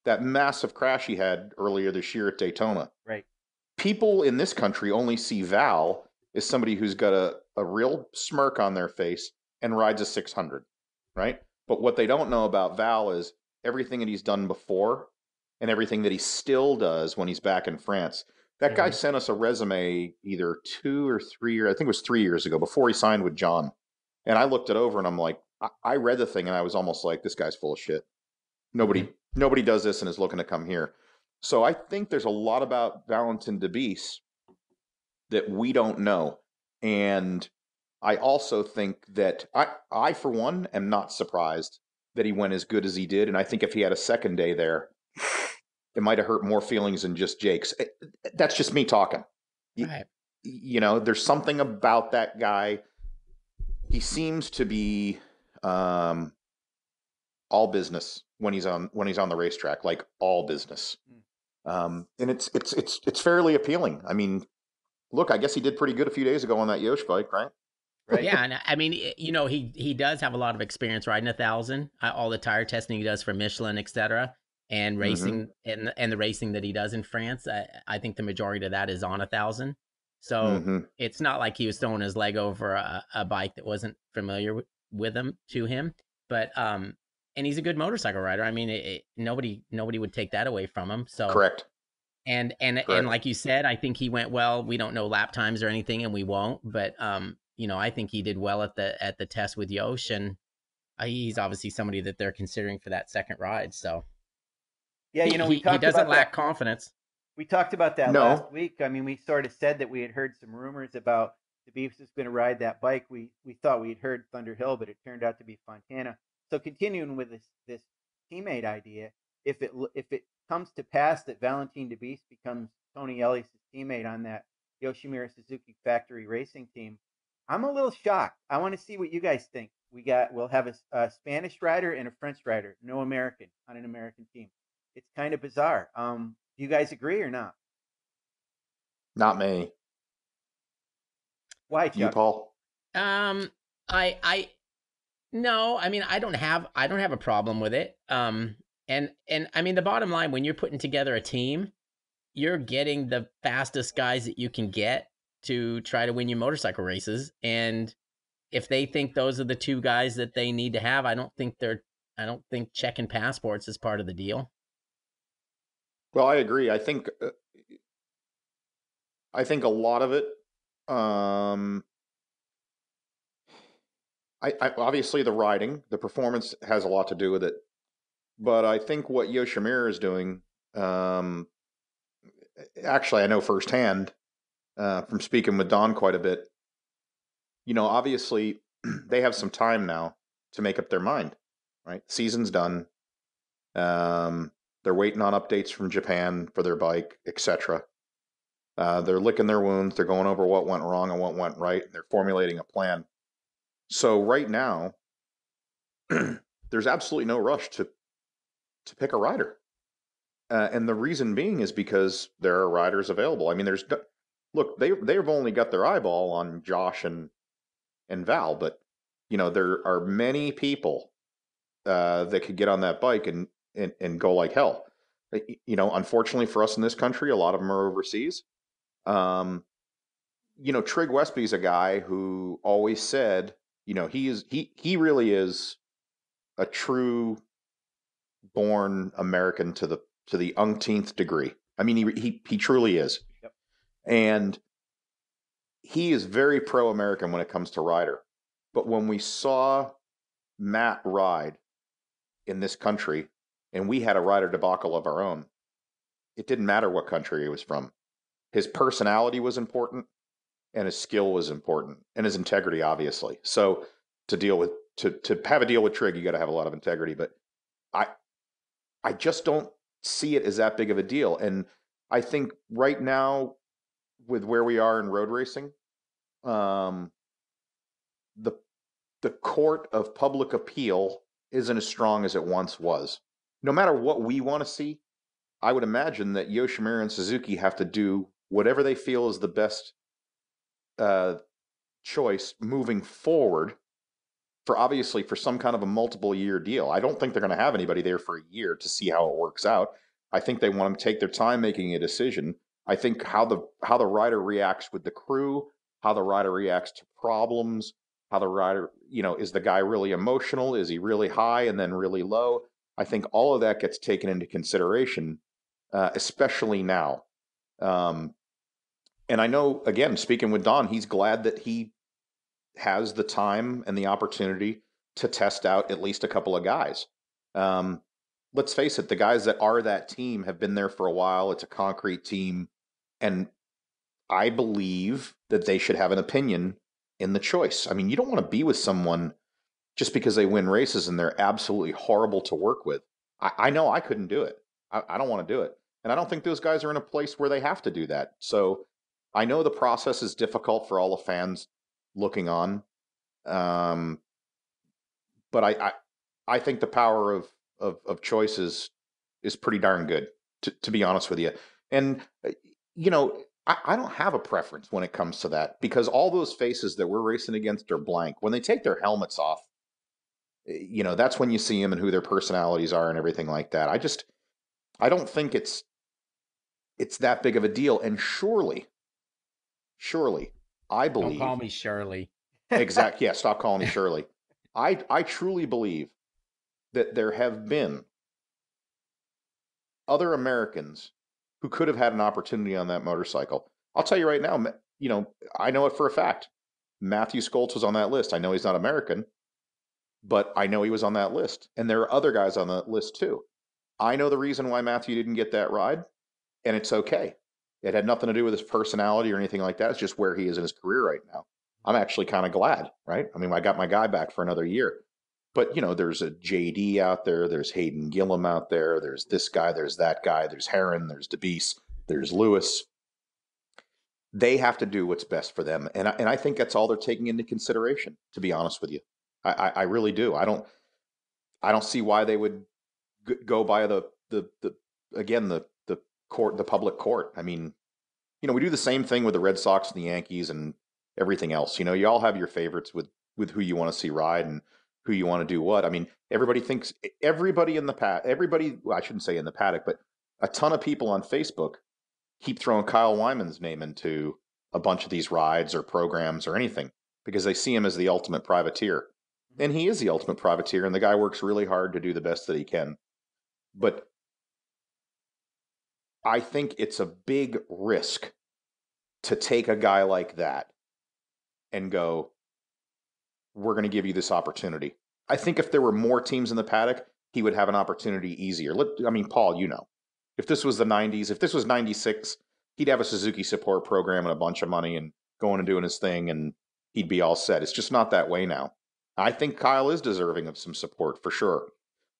that massive crash he had earlier this year at Daytona.
Right.
People in this country only see Val as somebody who's got a real smirk on their face and rides a 600, right? But what they don't know about Val is everything that he's done before and everything that he still does when he's back in France. That guy sent us a resume either 2 or 3 years, I think it was 3 years ago, before he signed with John. And I looked it over and I'm like, I read the thing and I was almost like, this guy's full of shit. Nobody does this and is looking to come here. So I think there's a lot about Valentin DeBeest that we don't know. And I also think that I, for one, am not surprised that he went as good as he did. And I think if he had a second day there, it might have hurt more feelings than just Jake's. That's just me talking. Right. You know, there's something about that guy. He seems to be all business when he's on the racetrack, like all business. And it's fairly appealing. I mean, look, I guess he did pretty good a few days ago on that Yosh bike, right?
Right. Yeah, and I mean, you know, he does have a lot of experience riding 1,000, all the tire testing he does for Michelin, etc. and
Mm-hmm.
racing and the racing that he does in France. I think the majority of that is on 1,000. So
Mm-hmm.
it's not like he was throwing his leg over a bike that wasn't familiar with him to him. But and he's a good motorcycle rider. I mean, nobody would take that away from him. So
Correct.
and
Correct.
like you said, I think he went well. We don't know lap times or anything, and we won't. But I think he did well at the test with Yosh, and he's obviously somebody that they're considering for that second ride. So
Yeah,
he
we
he
talked
doesn't
about that.
lack confidence.
We talked about that last
No.
week. I mean, we sort of said that we had heard some rumors about the Beefs was going to ride that bike. We thought we'd heard Thunder Hill, but it turned out to be Fontana. So continuing with this teammate idea, if it comes to pass that Valentin de Beast becomes Tony Ellis' teammate on that Yoshimura Suzuki factory racing team, I'm a little shocked. I want to see what you guys think. We'll have a Spanish rider and a French rider, no American on an American team. It's kind of bizarre. Do you guys agree or not?
Not me.
Why,
You,
Chuck?
Paul?
I no, I mean I don't have a problem with it. And I mean the bottom line, when you're putting together a team, you're getting the fastest guys that you can get to try to win your motorcycle races. And if they think those are the two guys that they need to have, I don't think checking passports is part of the deal.
Well, I agree. I think a lot of it. Um, I obviously the riding, the performance has a lot to do with it. But I think what Yoshimura is doing, um, actually, I know firsthand from speaking with Don quite a bit. Obviously, they have some time now to make up their mind. Right, season's done. Um, they're waiting on updates from Japan for their bike, etc. They're licking their wounds. They're going over what went wrong and what went right. And they're formulating a plan. So right now, there's absolutely no rush to pick a rider. And the reason being is because there are riders available. I mean, look, they've only got their eyeball on Josh and Val, but there are many people that could get on that bike and go like hell. Unfortunately for us in this country, a lot of them are overseas. Trig Westby's a guy who always said, he really is a true born American to the umpteenth degree. I mean, he truly is.
Yep.
And he is very pro-American when it comes to rider. But when we saw Matt ride in this country, and we had a rider debacle of our own, it didn't matter what country he was from. His personality was important, and his skill was important, and his integrity, obviously. So to have a deal with Trig, you got to have a lot of integrity. But I just don't see it as that big of a deal. And I think right now, with where we are in road racing, the court of public appeal isn't as strong as it once was. No matter what we want to see, I would imagine that Yoshimura and Suzuki have to do whatever they feel is the best choice moving forward for some kind of a multiple year deal. I don't think they're going to have anybody there for a year to see how it works out. I think they want to take their time making a decision. I think how the rider reacts with the crew, how the rider reacts to problems, how the rider, is the guy really emotional? Is he really high and then really low? I think all of that gets taken into consideration, especially now. And I know, again, speaking with Don, he's glad that he has the time and the opportunity to test out at least a couple of guys. Let's face it, the guys that are that team have been there for a while. It's a concrete team. And I believe that they should have an opinion in the choice. I mean, you don't want to be with someone just because they win races and they're absolutely horrible to work with. I know I couldn't do it. I don't want to do it. And I don't think those guys are in a place where they have to do that. So I know the process is difficult for all the fans looking on. But I think the power of choice is pretty darn good, to be honest with you. And, I don't have a preference when it comes to that, because all those faces that we're racing against are blank. When they take their helmets off, that's when you see them and who their personalities are and everything like that. I don't think it's that big of a deal. And surely, I
Don't call
believe
me Shirley.
exact. Yeah, stop calling me Shirley. I truly believe that there have been other Americans who could have had an opportunity on that motorcycle. I'll tell you right now, I know it for a fact. Matthew Skoltz was on that list. I know he's not American, but I know he was on that list. And there are other guys on that list too. I know the reason why Matthew didn't get that ride, and it's okay. It had nothing to do with his personality or anything like that. It's just where he is in his career right now. I'm actually kind of glad, right? I mean, I got my guy back for another year. But, there's a JD out there. There's Hayden Gillum out there. There's this guy. There's that guy. There's Heron. There's DeBeese. There's Lewis. They have to do what's best for them. And I think that's all they're taking into consideration, to be honest with you. I really do. I don't see why they would go by the court, the public court. I mean, we do the same thing with the Red Sox and the Yankees and everything else. You all have your favorites with who you want to see ride and who you want to do what. I mean, everybody in the paddock, well, I shouldn't say in the paddock, but a ton of people on Facebook keep throwing Kyle Wyman's name into a bunch of these rides or programs or anything because they see him as the ultimate privateer. And he is the ultimate privateer, and the guy works really hard to do the best that he can. But I think it's a big risk to take a guy like that and go, we're going to give you this opportunity. I think if there were more teams in the paddock, he would have an opportunity easier. Paul, if this was the 90s, if this was 96, he'd have a Suzuki support program and a bunch of money and going and doing his thing, and he'd be all set. It's just not that way now. I think Kyle is deserving of some support for sure.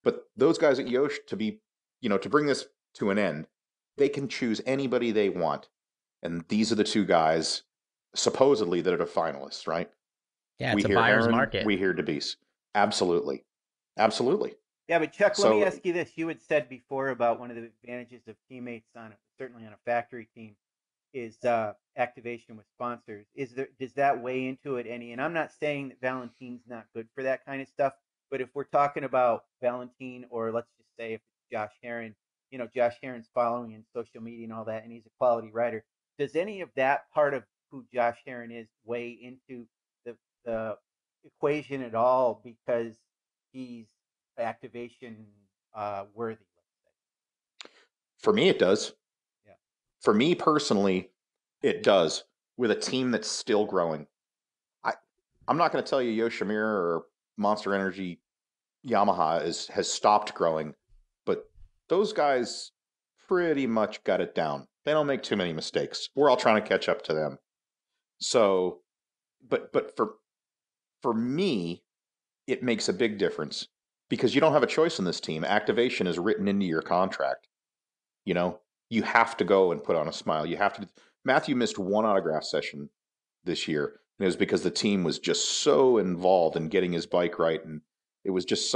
But those guys at Yosh, to bring this to an end, they can choose anybody they want. And these are the two guys, supposedly, that are the finalists, right?
Yeah,
We
it's a
hear
buyer's
Heron,
market.
we hear DeBeese. Absolutely. Absolutely.
Yeah, but Chuck, let me
So-
ask you this. You had said before about one of the advantages of teammates certainly on a factory team is activation with sponsors. Does that weigh into it any? And I'm not saying that Valentine's not good for that kind of stuff, but if we're talking about Valentine, or let's just say if it's Josh Heron, Josh Heron's following in social media and all that, and he's a quality writer. Does any of that part of who Josh Heron is weigh into the equation at all because he's activation worthy? Let's say.
For me, it does.
Yeah.
For me personally, it does. With a team that's still growing, I'm not going to tell you Yoshimura or Monster Energy Yamaha has stopped growing, but those guys pretty much got it down. They don't make too many mistakes. We're all trying to catch up to them. So, but for me, it makes a big difference because you don't have a choice in this team. Activation is written into your contract. You have to go and put on a smile. You have to. Matthew missed one autograph session this year, and it was because the team was just so involved in getting his bike right, and it was just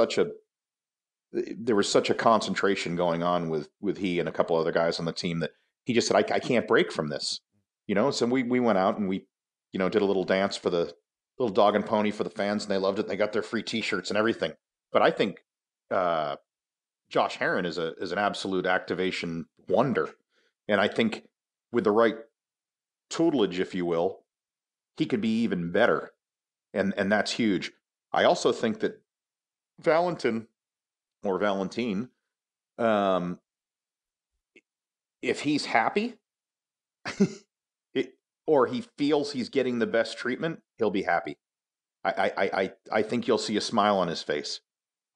there was such a concentration going on with he and a couple other guys on the team that he just said, I can't break from this. So we went out and we, did a little dance for the little dog and pony for the fans, and they loved it. They got their free T-shirts and everything. But I think Josh Heron is an absolute activation wonder, and I think with the right tutelage, if you will, he could be even better, and that's huge. I also think that Valentine, if he's happy, or he feels he's getting the best treatment, he'll be happy. I think you'll see a smile on his face.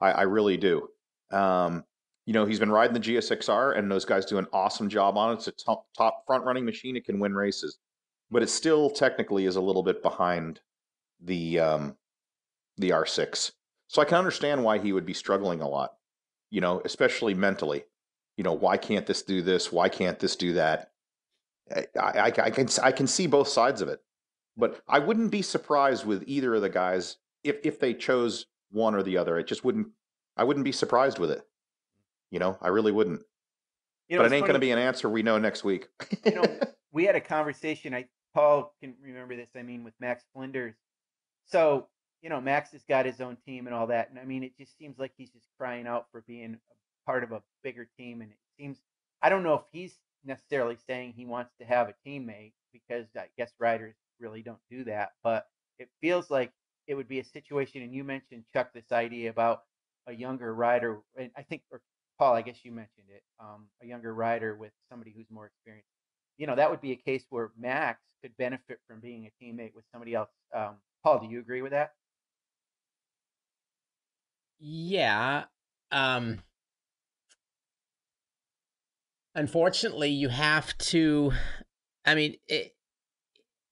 I really do. He's been riding the GSXR, and those guys do an awesome job on it. It's a top front running machine. It can win races, but it still technically is a little bit behind the R6. So I can understand why he would be struggling a lot, especially mentally. Why can't this do this? Why can't this do that? I can see both sides of it, but I wouldn't be surprised with either of the guys if they chose one or the other. I wouldn't be surprised with it. I really wouldn't. But it ain't going to be an answer we know next week.
We had a conversation. Paul can remember this. With Max Flinders. So Max has got his own team and all that, and it just seems like he's just crying out for being a part of a bigger team, and it seems, I don't know if he's necessarily saying he wants to have a teammate, because I guess riders really don't do that, but it feels like it would be a situation. And you mentioned, Chuck, this idea about a younger rider, and I think, or Paul, I guess you mentioned it, a younger rider with somebody who's more experienced. That would be a case where Max could benefit from being a teammate with somebody else. Paul, do you agree with that?
Yeah. Um, Unfortunately, you have to. I mean,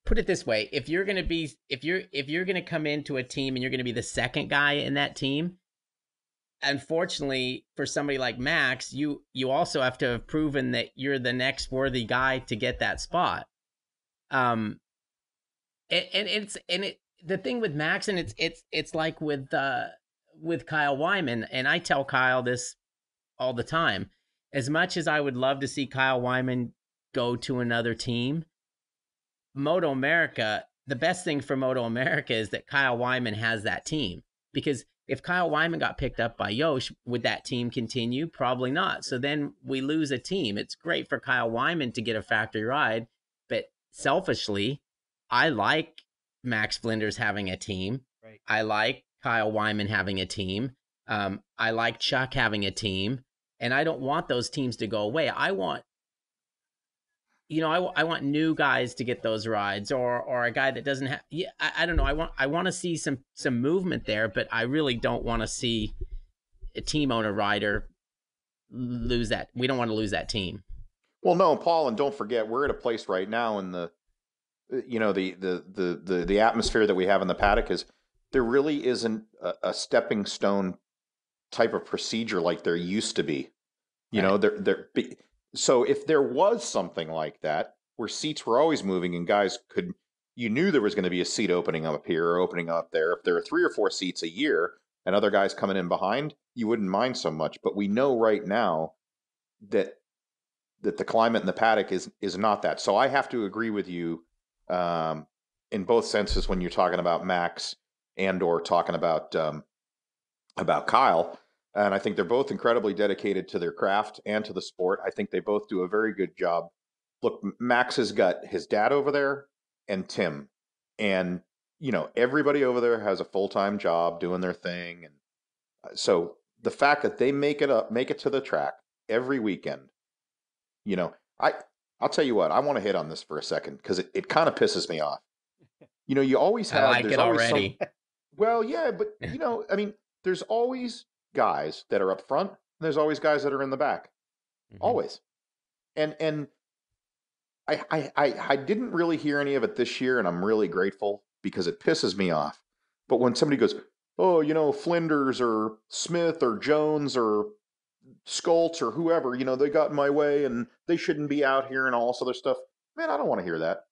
put it this way: if you're gonna come into a team and you're gonna be the second guy in that team, unfortunately, for somebody like Max, you also have to have proven that you're the next worthy guy to get that spot. Um, the thing with Max, and it's like with Kyle Wyman, and I tell Kyle this all the time. As much as I would love to see Kyle Wyman go to another team, Moto America, the best thing for Moto America is that Kyle Wyman has that team. Because if Kyle Wyman got picked up by Yosh, would that team continue? Probably not. So then we lose a team. It's great for Kyle Wyman to get a factory ride, but selfishly, I like Max Flinders having a team.
Right.
I like Kyle Wyman having a team. I like Chuck having a team. And I don't want those teams to go away. I want, I want new guys to get those rides, or a guy that doesn't have. Yeah, I don't know. I want to see some movement there, but I really don't want to see a team owner rider lose that. We don't want to lose that team.
Well, no, Paul, and don't forget, we're at a place right now in the, the atmosphere that we have in the paddock is there really isn't a stepping stone type of procedure like there used to be. So if there was something like that where seats were always moving and guys you knew there was going to be a seat opening up here or opening up there. If there are 3 or 4 seats a year and other guys coming in behind, you wouldn't mind so much. But we know right now that the climate in the paddock is not that. So I have to agree with you in both senses when you're talking about Max and or talking about Kyle. And I think they're both incredibly dedicated to their craft and to the sport. I think they both do a very good job. Look, Max has got his dad over there and Tim. And, everybody over there has a full-time job doing their thing. And so the fact that they make it to the track every weekend, I'll tell you what, I want to hit on this for a second because it kind of pisses me off. You always have.
I like it already.
Well, yeah, but, there's always guys that are up front, and there's always guys that are in the back. Mm-hmm. Always. And I didn't really hear any of it this year, and I'm really grateful because it pisses me off. But when somebody goes, oh, Flinders or Smith or Jones or Skoltz or whoever, they got in my way and they shouldn't be out here and all this other stuff. Man, I don't want to hear that.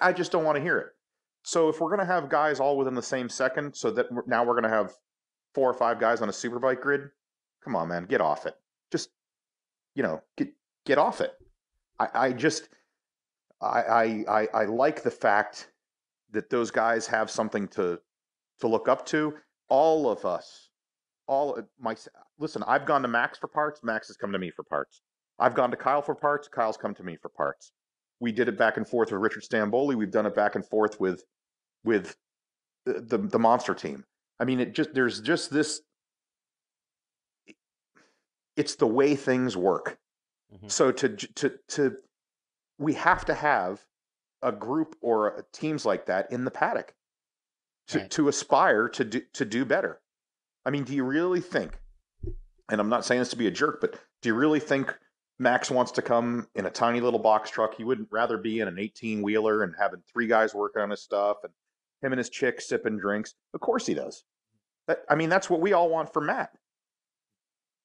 I just don't want to hear it. So if we're going to have guys all within the same second, so that now we're going to have 4 or 5 guys on a superbike grid, come on, man, get off it. Just, get off it. I like the fact that those guys have something to look up to. All of us, listen, I've gone to Max for parts. Max has come to me for parts. I've gone to Kyle for parts. Kyle's come to me for parts. We did it back and forth with Richard Stamboli. We've done it back and forth with the monster team. I mean, there's just this. It's the way things work. Mm-hmm. So we have to have a group or teams like that in the paddock to aspire to do better. I mean, do you really think? And I'm not saying this to be a jerk, but do you really think Max wants to come in a tiny little box truck? He wouldn't rather be in an 18-wheeler and having 3 guys working on his stuff and him and his chick sipping drinks? Of course he does. That's what we all want for Matt.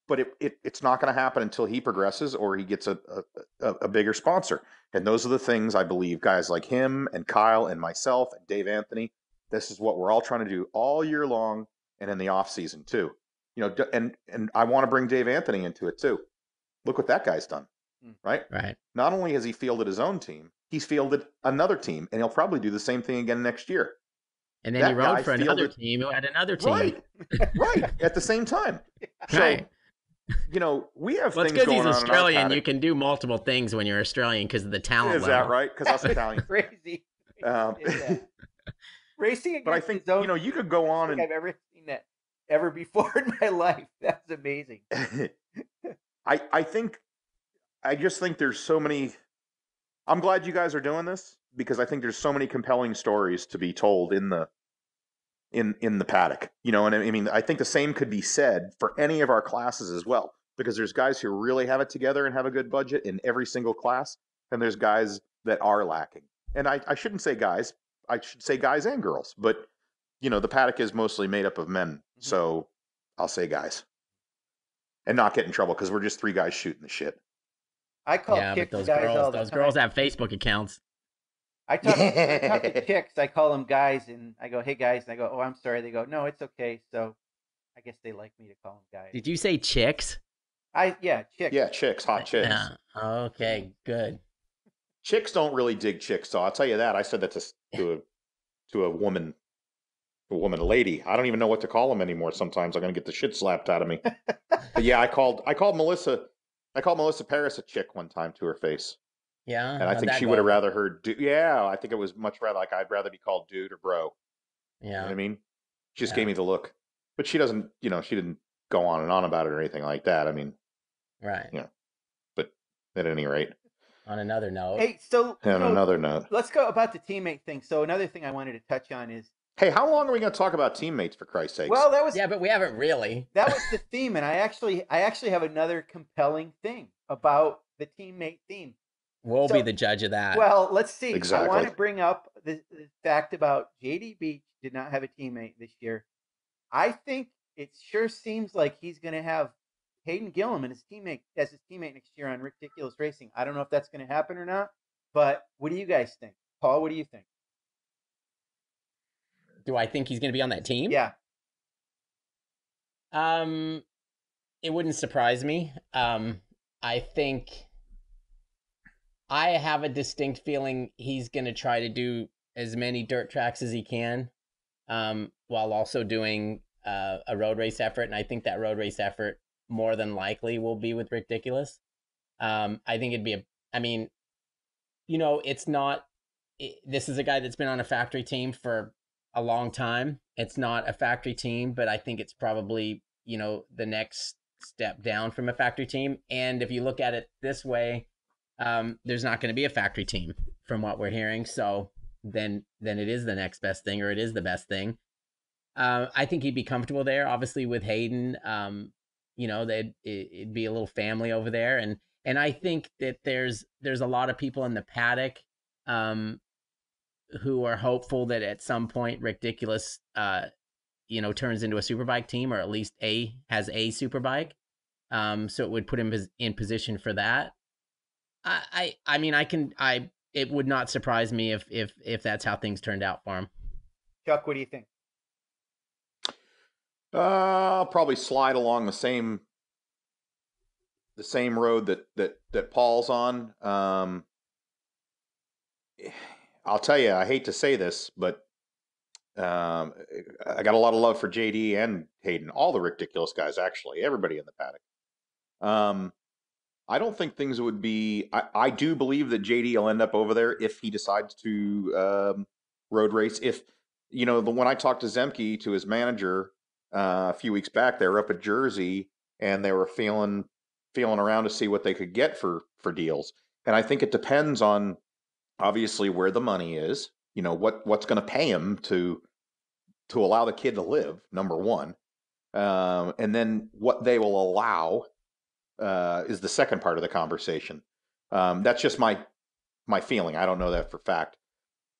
But it's not going to happen until he progresses or he gets a bigger sponsor. And those are the things I believe guys like him and Kyle and myself and Dave Anthony, this is what we're all trying to do all year long and in the off season too. And I want to bring Dave Anthony into it too. Look what that guy's done, right?
Right.
Not only has he fielded his own team, he's fielded another team, and he'll probably do the same thing again next year.
And then he rode for another team who had another team.
Right, at the same time.
Right.
we have
Well, it's
things
because
going
he's
on in our
Australian.
paddock.
You can do multiple things when you're Australian because of the talent
Is
level.
that right? Because us Italians.
Crazy.
Um,
Racing
but I
against
think
his own
you could go on
I don't think I've ever seen that ever before in my life. That's amazing.
I just think there's so many. I'm glad you guys are doing this because I think there's so many compelling stories to be told in the paddock. And I mean, I think the same could be said for any of our classes as well, because there's guys who really have it together and have a good budget in every single class, and there's guys that are lacking. And I shouldn't say guys, I should say guys and girls, but the paddock is mostly made up of men, so I'll say guys, and not get in trouble because we're just three guys shooting the shit.
I call
Yeah, but
chicks guys all the
those
time.
girls have Facebook accounts.
I talk to chicks. I call them guys, and I go, "Hey guys," and I go, "Oh, I'm sorry." They go, "No, it's okay." So, I guess they like me to call them guys.
Did you say chicks?
Chicks.
Yeah, chicks, hot chicks.
Yeah. Okay, good.
Chicks don't really dig chicks, so I'll tell you that. I said that to a woman, a lady. I don't even know what to call them anymore. Sometimes I'm gonna get the shit slapped out of me. But yeah, I called Melissa Paris a chick one time to her face.
Yeah,
and I think she would have rather heard. Yeah, I think it was much rather like I'd rather be called dude or bro.
Yeah,
you know what I mean, she just gave me the look, but she doesn't. She didn't go on and on about it or anything like that. I mean,
right.
But at any rate,
on another note,
hey, so
on another note,
let's go about the teammate thing. So another thing I wanted to touch on is,
hey, how long are we going to talk about teammates, for Christ's sakes?
Well, that was
but we haven't really.
That was the theme, and I actually have another compelling thing about the teammate theme.
We'll be the judge of that.
Well, let's see.
Exactly.
I want to bring up the fact about JD Beach did not have a teammate this year. I think it sure seems like he's going to have Hayden Gillum as his teammate next year on Ridiculous Racing. I don't know if that's going to happen or not, but what do you guys think? Paul, what do you think?
Do I think he's going to be on that team?
Yeah.
It wouldn't surprise me. I think I have a distinct feeling he's going to try to do as many dirt tracks as he can, while also doing a road race effort. And I think that road race effort more than likely will be with Ridiculous. I think it'd be it's not. This is a guy that's been on a factory team for a long time. It's not a factory team, but I think it's probably the next step down from a factory team. And if you look at it this way, there's not going to be a factory team from what we're hearing. So then it is the next best thing, or it is the best thing. I think he'd be comfortable there. Obviously with Hayden, it'd be a little family over there. And I think that there's a lot of people in the paddock, who are hopeful that at some point Ridiculous, turns into a superbike team, or at least has a superbike. So it would put him in position for that. It would not surprise me if that's how things turned out for him.
Chuck, what do you think?
I'll probably slide along the same road that Paul's on. I'll tell you, I hate to say this, but I got a lot of love for JD and Hayden, all the Ridiculous guys, actually, everybody in the paddock. I don't think things would be. I do believe that JD will end up over there if he decides to road race. If when I talked to Zemke, to his manager, a few weeks back, they were up at Jersey and they were feeling around to see what they could get for deals. And I think it depends on obviously where the money is. What's going to pay him to allow the kid to live, number one, and then what they will allow is the second part of the conversation. That's just my feeling. I don't know that for fact,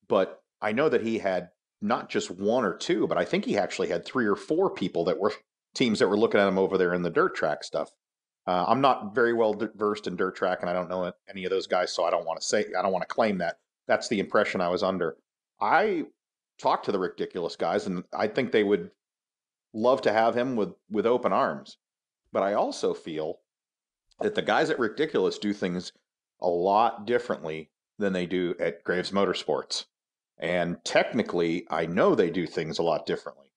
but I know that he had not just one or two, but I think he actually had 3 or 4 people that were teams that were looking at him over there in the dirt track stuff. I'm not very well versed in dirt track, and I don't know any of those guys, so I don't want to claim that. That's the impression I was under. I talked to the Ridiculous guys, and I think they would love to have him with open arms. But I also feel that the guys at Ridiculous do things a lot differently than they do at Graves Motorsports. And technically, I know they do things a lot differently.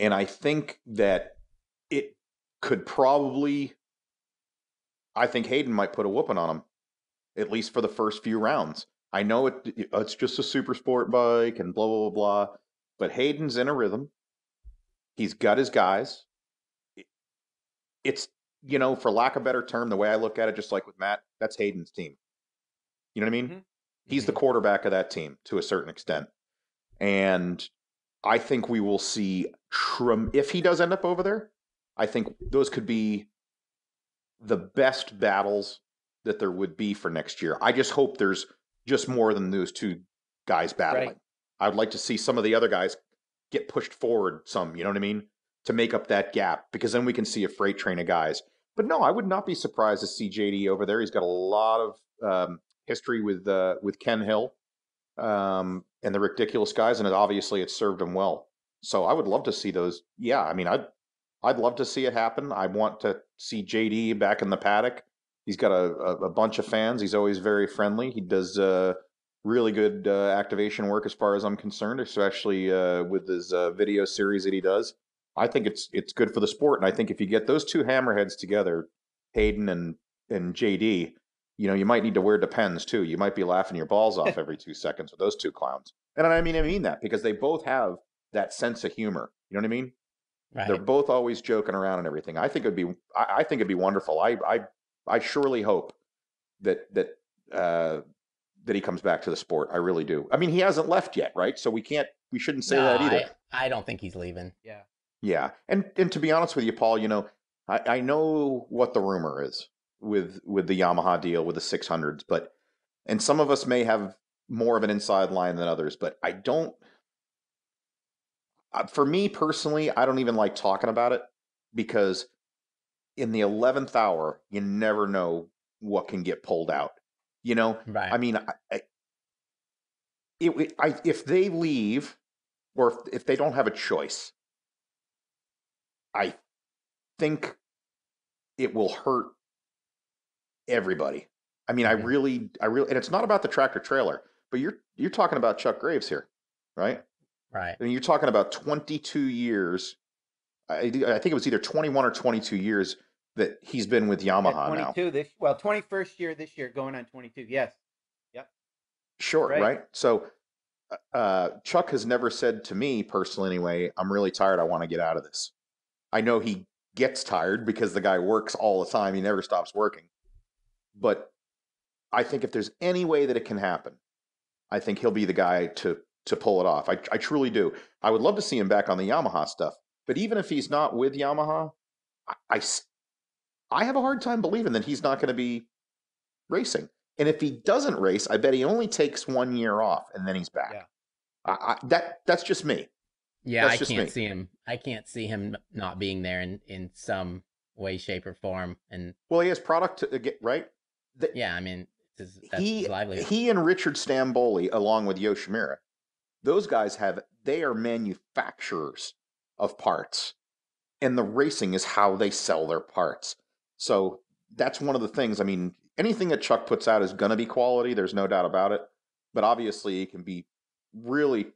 And I think that could probably, I think Hayden might put a whooping on him, at least for the first few rounds. I know it's just a super sport bike and blah, blah, blah, blah, but Hayden's in a rhythm. He's got his guys. It's, for lack of a better term, the way I look at it, just like with Matt, that's Hayden's team. You know what I mean? Mm-hmm. He's the quarterback of that team to a certain extent. And I think we will see, if he does end up over there, I think those could be the best battles that there would be for next year. I just hope there's just more than those two guys battling. Right. I would like to see some of the other guys get pushed forward some, you know what I mean, to make up that gap, because then we can see a freight train of guys. But no, I would not be surprised to see JD over there. He's got a lot of history with Ken Hill and the Ridiculous guys, and obviously it served him well. So I would love to see those. Yeah, I mean, I'd love to see it happen. I want to see JD back in the paddock. He's got a bunch of fans. He's always very friendly. He does really good activation work as far as I'm concerned, especially with his video series that he does. I think it's good for the sport, and I think if you get those two hammerheads together, Hayden and JD, you might need to wear Depends too. You might be laughing your balls off every 2 seconds with those two clowns. And I mean that because they both have that sense of humor. You know what I mean? Right. They're both always joking around and everything. I think it'd be wonderful. I surely hope that he comes back to the sport. I really do. I mean, he hasn't left yet, right? So we shouldn't say that either.
I don't think he's leaving.
Yeah.
Yeah. And to be honest with you, Paul, I know what the rumor is with the Yamaha deal with the 600s, and some of us may have more of an inside line than others, but I don't. For me personally, I don't even like talking about it because in the 11th hour, you never know what can get pulled out. Right. I mean, if they leave or if they don't have a choice, I think it will hurt everybody. I mean, mm-hmm. I really, and it's not about the tractor trailer, but you're talking about Chuck Graves here, right?
Right.
I mean, you're talking about 22 years. I think it was either 21 or 22 years that he's been with Yamaha
22 now. 21st year this year, going on 22. Yes. Yep.
Sure. Right. So Chuck has never said to me personally, anyway, I'm really tired. I want to get out of this. I know he gets tired because the guy works all the time. He never stops working. But I think if there's any way that it can happen, I think he'll be the guy to pull it off. I truly do. I would love to see him back on the Yamaha stuff. But even if he's not with Yamaha, I have a hard time believing that he's not going to be racing. And if he doesn't race, I bet he only takes 1 year off and then he's back. Yeah. That's just me.
Yeah, I can't see him. I can't see him not being there in some way, shape, or form. And
well, he has product to get right.
Yeah, I mean, that's his livelihood.
He and Richard Stamboli, along with Yoshimura, those guys they are manufacturers of parts, and the racing is how they sell their parts. So that's one of the things. I mean, anything that Chuck puts out is going to be quality. There's no doubt about it. But obviously, it can be really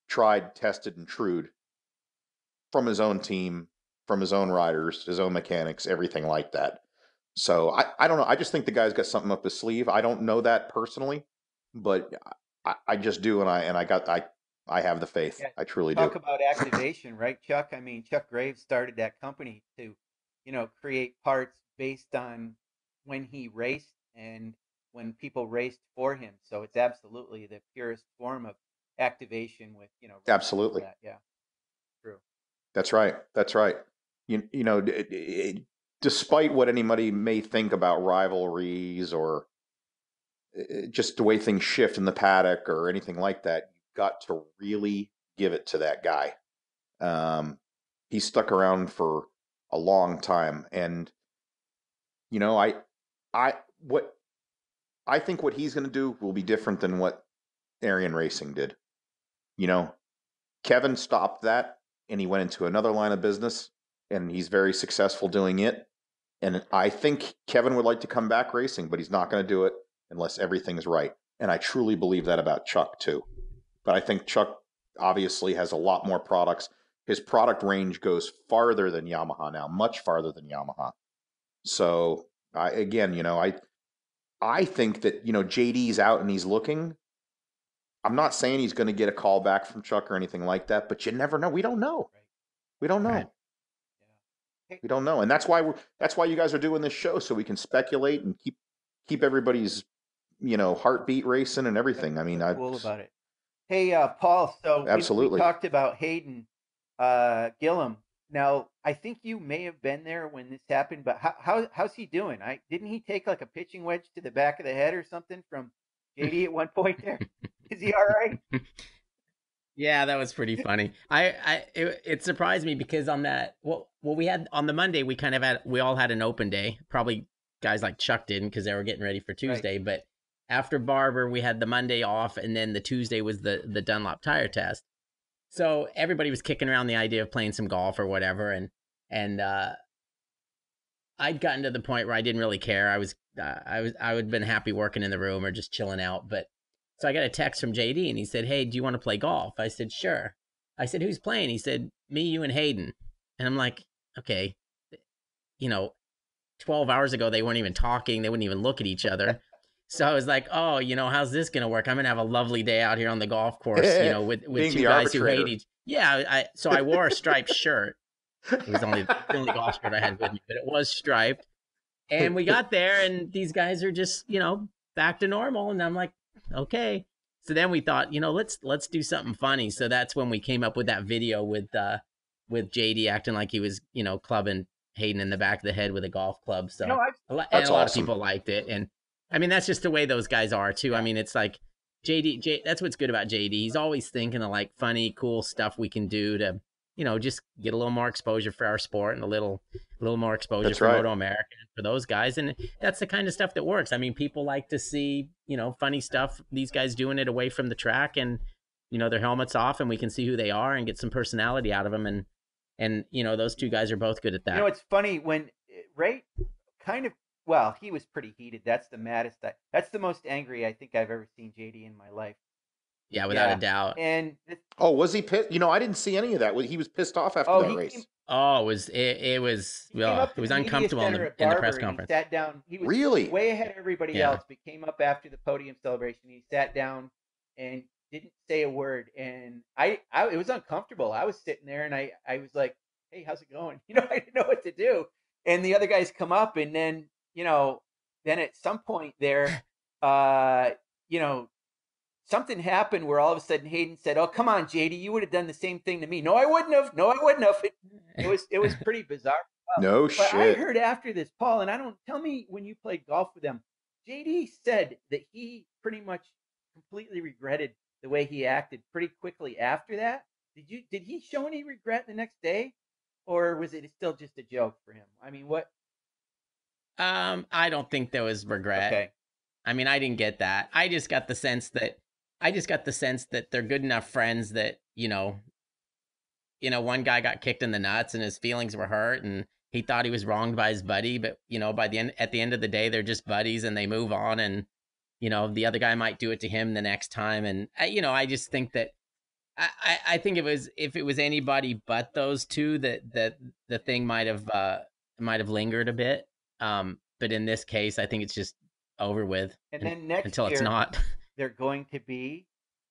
tried, tested, and trued from his own team, from his own riders, his own mechanics, everything like that. So I don't know. I just think the guy's got something up his sleeve. I don't know that personally, but I just do, and I have the faith. Yeah, I truly do.
Talk about activation, right, Chuck? I mean, Chuck Graves started that company to, create parts based on when he raced and when people raced for him. So it's absolutely the purest form of activation with,
absolutely.
Yeah. True.
That's right. That's right. Despite what anybody may think about rivalries or just the way things shift in the paddock or anything like that, you've got to really give it to that guy. He stuck around for a long time, and I think what he's going to do will be different than what Arian Racing did. Kevin stopped that, and he went into another line of business, and he's very successful doing it. And I think Kevin would like to come back racing, but he's not going to do it unless everything's right. And I truly believe that about Chuck too. But I think Chuck obviously has a lot more products. his product range goes farther than Yamaha now, much farther than Yamaha. So I think that, JD's out and he's looking. I'm not saying he's going to get a call back from Chuck or anything like that, but you never know. We don't know. We don't know.
Right.
We don't know, and that's why you guys are doing this show, so we can speculate and keep everybody's heartbeat racing and everything. I mean,
That's cool about it. Hey, Paul. So
absolutely.
we talked about Hayden Gillum. Now, I think you may have been there when this happened, but how's he doing? Didn't he take like a pitching wedge to the back of the head or something from JD at one point there? Is he all right?
Yeah, that was pretty funny. It surprised me because on that, we had on the Monday, we all had an open day. Probably guys like Chuck didn't because they were getting ready for Tuesday. Right. But after Barber, we had the Monday off, and then the Tuesday was the Dunlop tire test. So everybody was kicking around the idea of playing some golf or whatever, and I'd gotten to the point where I didn't really care. I would have been happy working in the room or just chilling out. But so I got a text from JD, and he said, "Hey, do you want to play golf?" I said, "Sure." I said, "Who's playing?" He said, "Me, you, and Hayden." And I'm like, okay, 12 hours ago they weren't even talking. They wouldn't even look at each other. So I was like, oh, how's this going to work? I'm going to have a lovely day out here on the golf course, with two guys who hate each. Yeah. So I wore a striped shirt. It was the only golf shirt I had with me, but it was striped. And we got there and these guys are just, back to normal. And I'm like, okay. So then we thought, let's do something funny. So that's when we came up with that video with JD acting like he was, clubbing Hayden in the back of the head with a golf club. So a lot of people liked it. And I mean, that's just the way those guys are too. I mean, it's like JD, that's what's good about JD. He's always thinking of like funny, cool stuff we can do to, just get a little more exposure for our sport and a little more exposure for Moto America for those guys. And that's the kind of stuff that works. I mean, people like to see, funny stuff, these guys doing it away from the track and, their helmets off, and we can see who they are and get some personality out of them. And those two guys are both good at that.
It's funny when Ray well, he was pretty heated. That's the maddest. That's the most angry I think I've ever seen JD in my life.
Yeah, without a doubt.
And
was he pissed? I didn't see any of that. He was pissed off after that race.
It was uncomfortable in the press conference.
He sat down. He was way ahead of everybody else, but came up after the podium celebration. He sat down and didn't say a word. And it was uncomfortable. I was sitting there and I was like, hey, how's it going? I didn't know what to do. And the other guys come up, and then then at some point there, something happened where all of a sudden Hayden said, "Oh, come on, JD, you would have done the same thing to me." No, I wouldn't have. It was pretty bizarre.
No
but
shit.
I heard after this, Paul, and tell me when you played golf with them, JD said that he pretty much completely regretted the way he acted pretty quickly after that. Did he show any regret the next day, or was it still just a joke for him? I mean, what?
I don't think there was regret.
Okay.
I mean, I didn't get that. I just got the sense that they're good enough friends that, one guy got kicked in the nuts and his feelings were hurt and he thought he was wronged by his buddy, but at the end of the day, they're just buddies and they move on, and, the other guy might do it to him the next time. And I just think that I think if it was anybody but those two, that the thing might have lingered a bit. But in this case, I think it's just over with.
And then next
until
year,
it's not.
They're going to be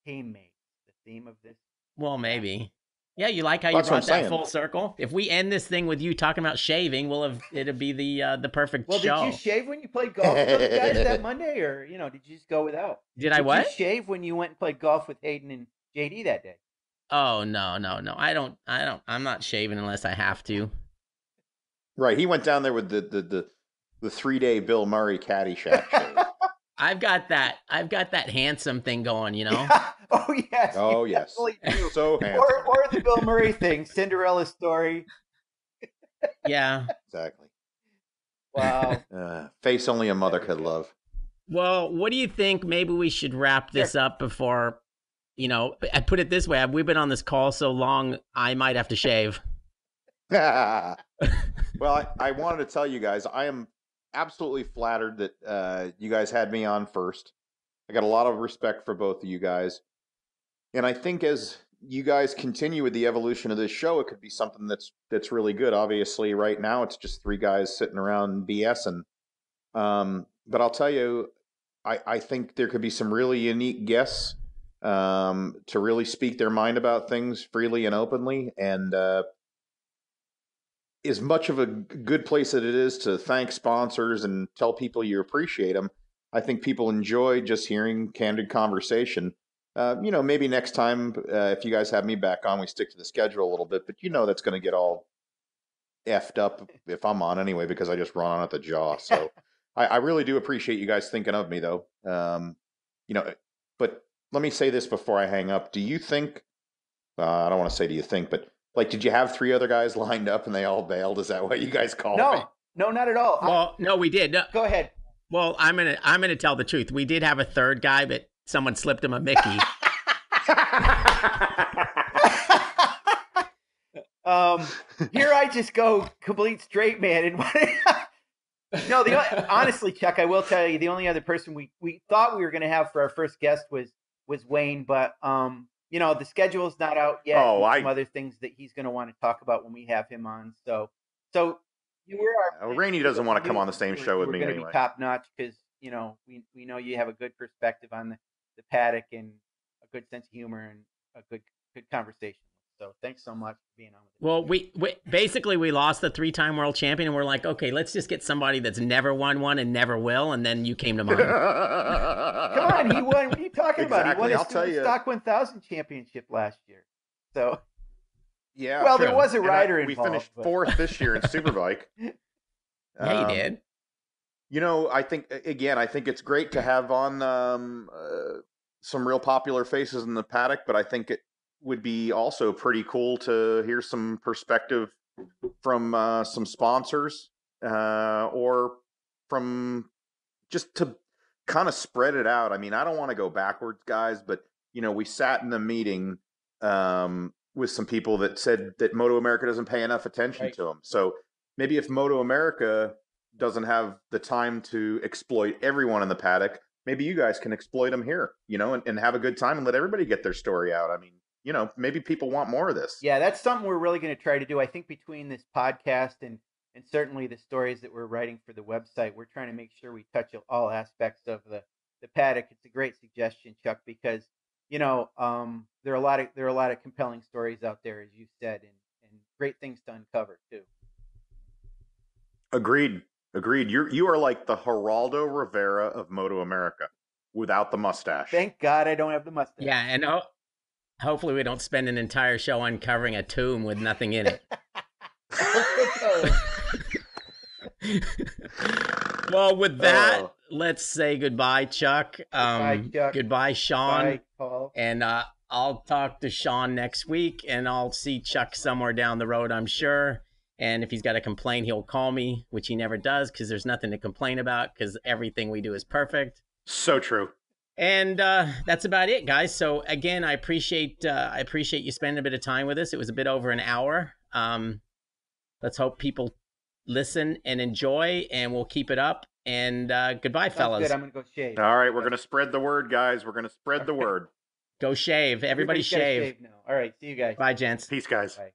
teammates. The theme of this.
Well, maybe. Yeah, you like how you brought that full circle? If we end this thing with you talking about shaving, it'll be the perfect show.
Well, did you shave when you played golf with those guys that Monday, or did you just go without?
Did I what?
Did you shave when you went and played golf with Hayden and JD that day?
Oh no! I don't. I'm not shaving unless I have to.
Right, he went down there with the 3-day Bill Murray Caddyshack shave.
I've got that handsome thing going,
Oh yes.
Oh yes. So handsome.
Or the Bill Murray thing, Cinderella story.
Yeah.
Exactly.
Wow.
Face only a mother could love.
Well, what do you think? Maybe we should wrap this up before, I put it this way. We've been on this call so long, I might have to shave.
Well, I wanted to tell you guys, I am absolutely flattered that you guys had me on first. I got a lot of respect for both of you guys. And I think as you guys continue with the evolution of this show, it could be something that's really good. Obviously, right now it's just three guys sitting around BSing. But I'll tell you, I think there could be some really unique guests to really speak their mind about things freely and openly. And as much of a good place that it is to thank sponsors and tell people you appreciate them, I think people enjoy just hearing candid conversation. Maybe next time, if you guys have me back on, we stick to the schedule a little bit, but that's going to get all effed up if I'm on anyway, because I just run on at the jaw. So I really do appreciate you guys thinking of me, though. But let me say this before I hang up. Do you think, I don't want to say do you think, but like, did you have three other guys lined up and they all bailed? Is that what you guys call me?
No, not at all.
Well, no, we did. No.
Go ahead.
Well, I'm gonna tell the truth. We did have a third guy, but someone slipped him a Mickey.
Here I just go complete straight man. And no, honestly, Chuck, I will tell you, the only other person we thought we were going to have for our first guest was Wayne, but the schedule's not out yet. Some other things that he's going to want to talk about when we have him on. So
Rainey doesn't want to come on the same show with me anyway.
We're going to be top notch because we know you have a good perspective on the paddock and a good sense of humor and a good conversation. So thanks so much for being on with us.
Well, we basically lost the 3-time world champion, and we're like, okay, let's just get somebody that's never won one and never will, and then you came to mind.
Come on, he won. What are you talking about? He won
his
Stock 1000 championship last year. So
yeah,
well, there was a rider involved.
We finished fourth this year in Superbike.
Yeah, you did.
I think it's great to have on some real popular faces in the paddock, but I think it would be also pretty cool to hear some perspective from some sponsors or from just to kind of spread it out. I mean, I don't want to go backwards, guys, but we sat in the meeting with some people that said that Moto America doesn't pay enough attention to them. So maybe if Moto America doesn't have the time to exploit everyone in the paddock, maybe you guys can exploit them here, and have a good time and let everybody get their story out. I mean, maybe people want more of this.
Yeah, that's something we're really going to try to do. I think between this podcast and certainly the stories that we're writing for the website, we're trying to make sure we touch all aspects of the paddock. It's a great suggestion, Chuck, because there are a lot of compelling stories out there, as you said, and great things to uncover too.
Agreed. You are like the Geraldo Rivera of Moto America without the mustache.
Thank God I don't have the mustache.
Yeah, and hopefully we don't spend an entire show uncovering a tomb with nothing in it. Well, with that, let's say goodbye, Chuck.
Bye, Chuck.
Goodbye, Sean.
Bye, Paul.
And I'll talk to Sean next week, and I'll see Chuck somewhere down the road, I'm sure. And if he's got a complaint, he'll call me, which he never does because there's nothing to complain about because everything we do is perfect.
So true.
And that's about it, guys. So again, I appreciate you spending a bit of time with us. It was a bit over an hour. Let's hope people listen and enjoy, and we'll keep it up. And goodbye, fellas.
Good. I'm gonna go shave.
All right, we're gonna spread the word, guys. We're gonna spread the word.
Go shave. Everybody shave.
Now. All right, see you guys.
Bye, gents.
Peace, guys.
Bye.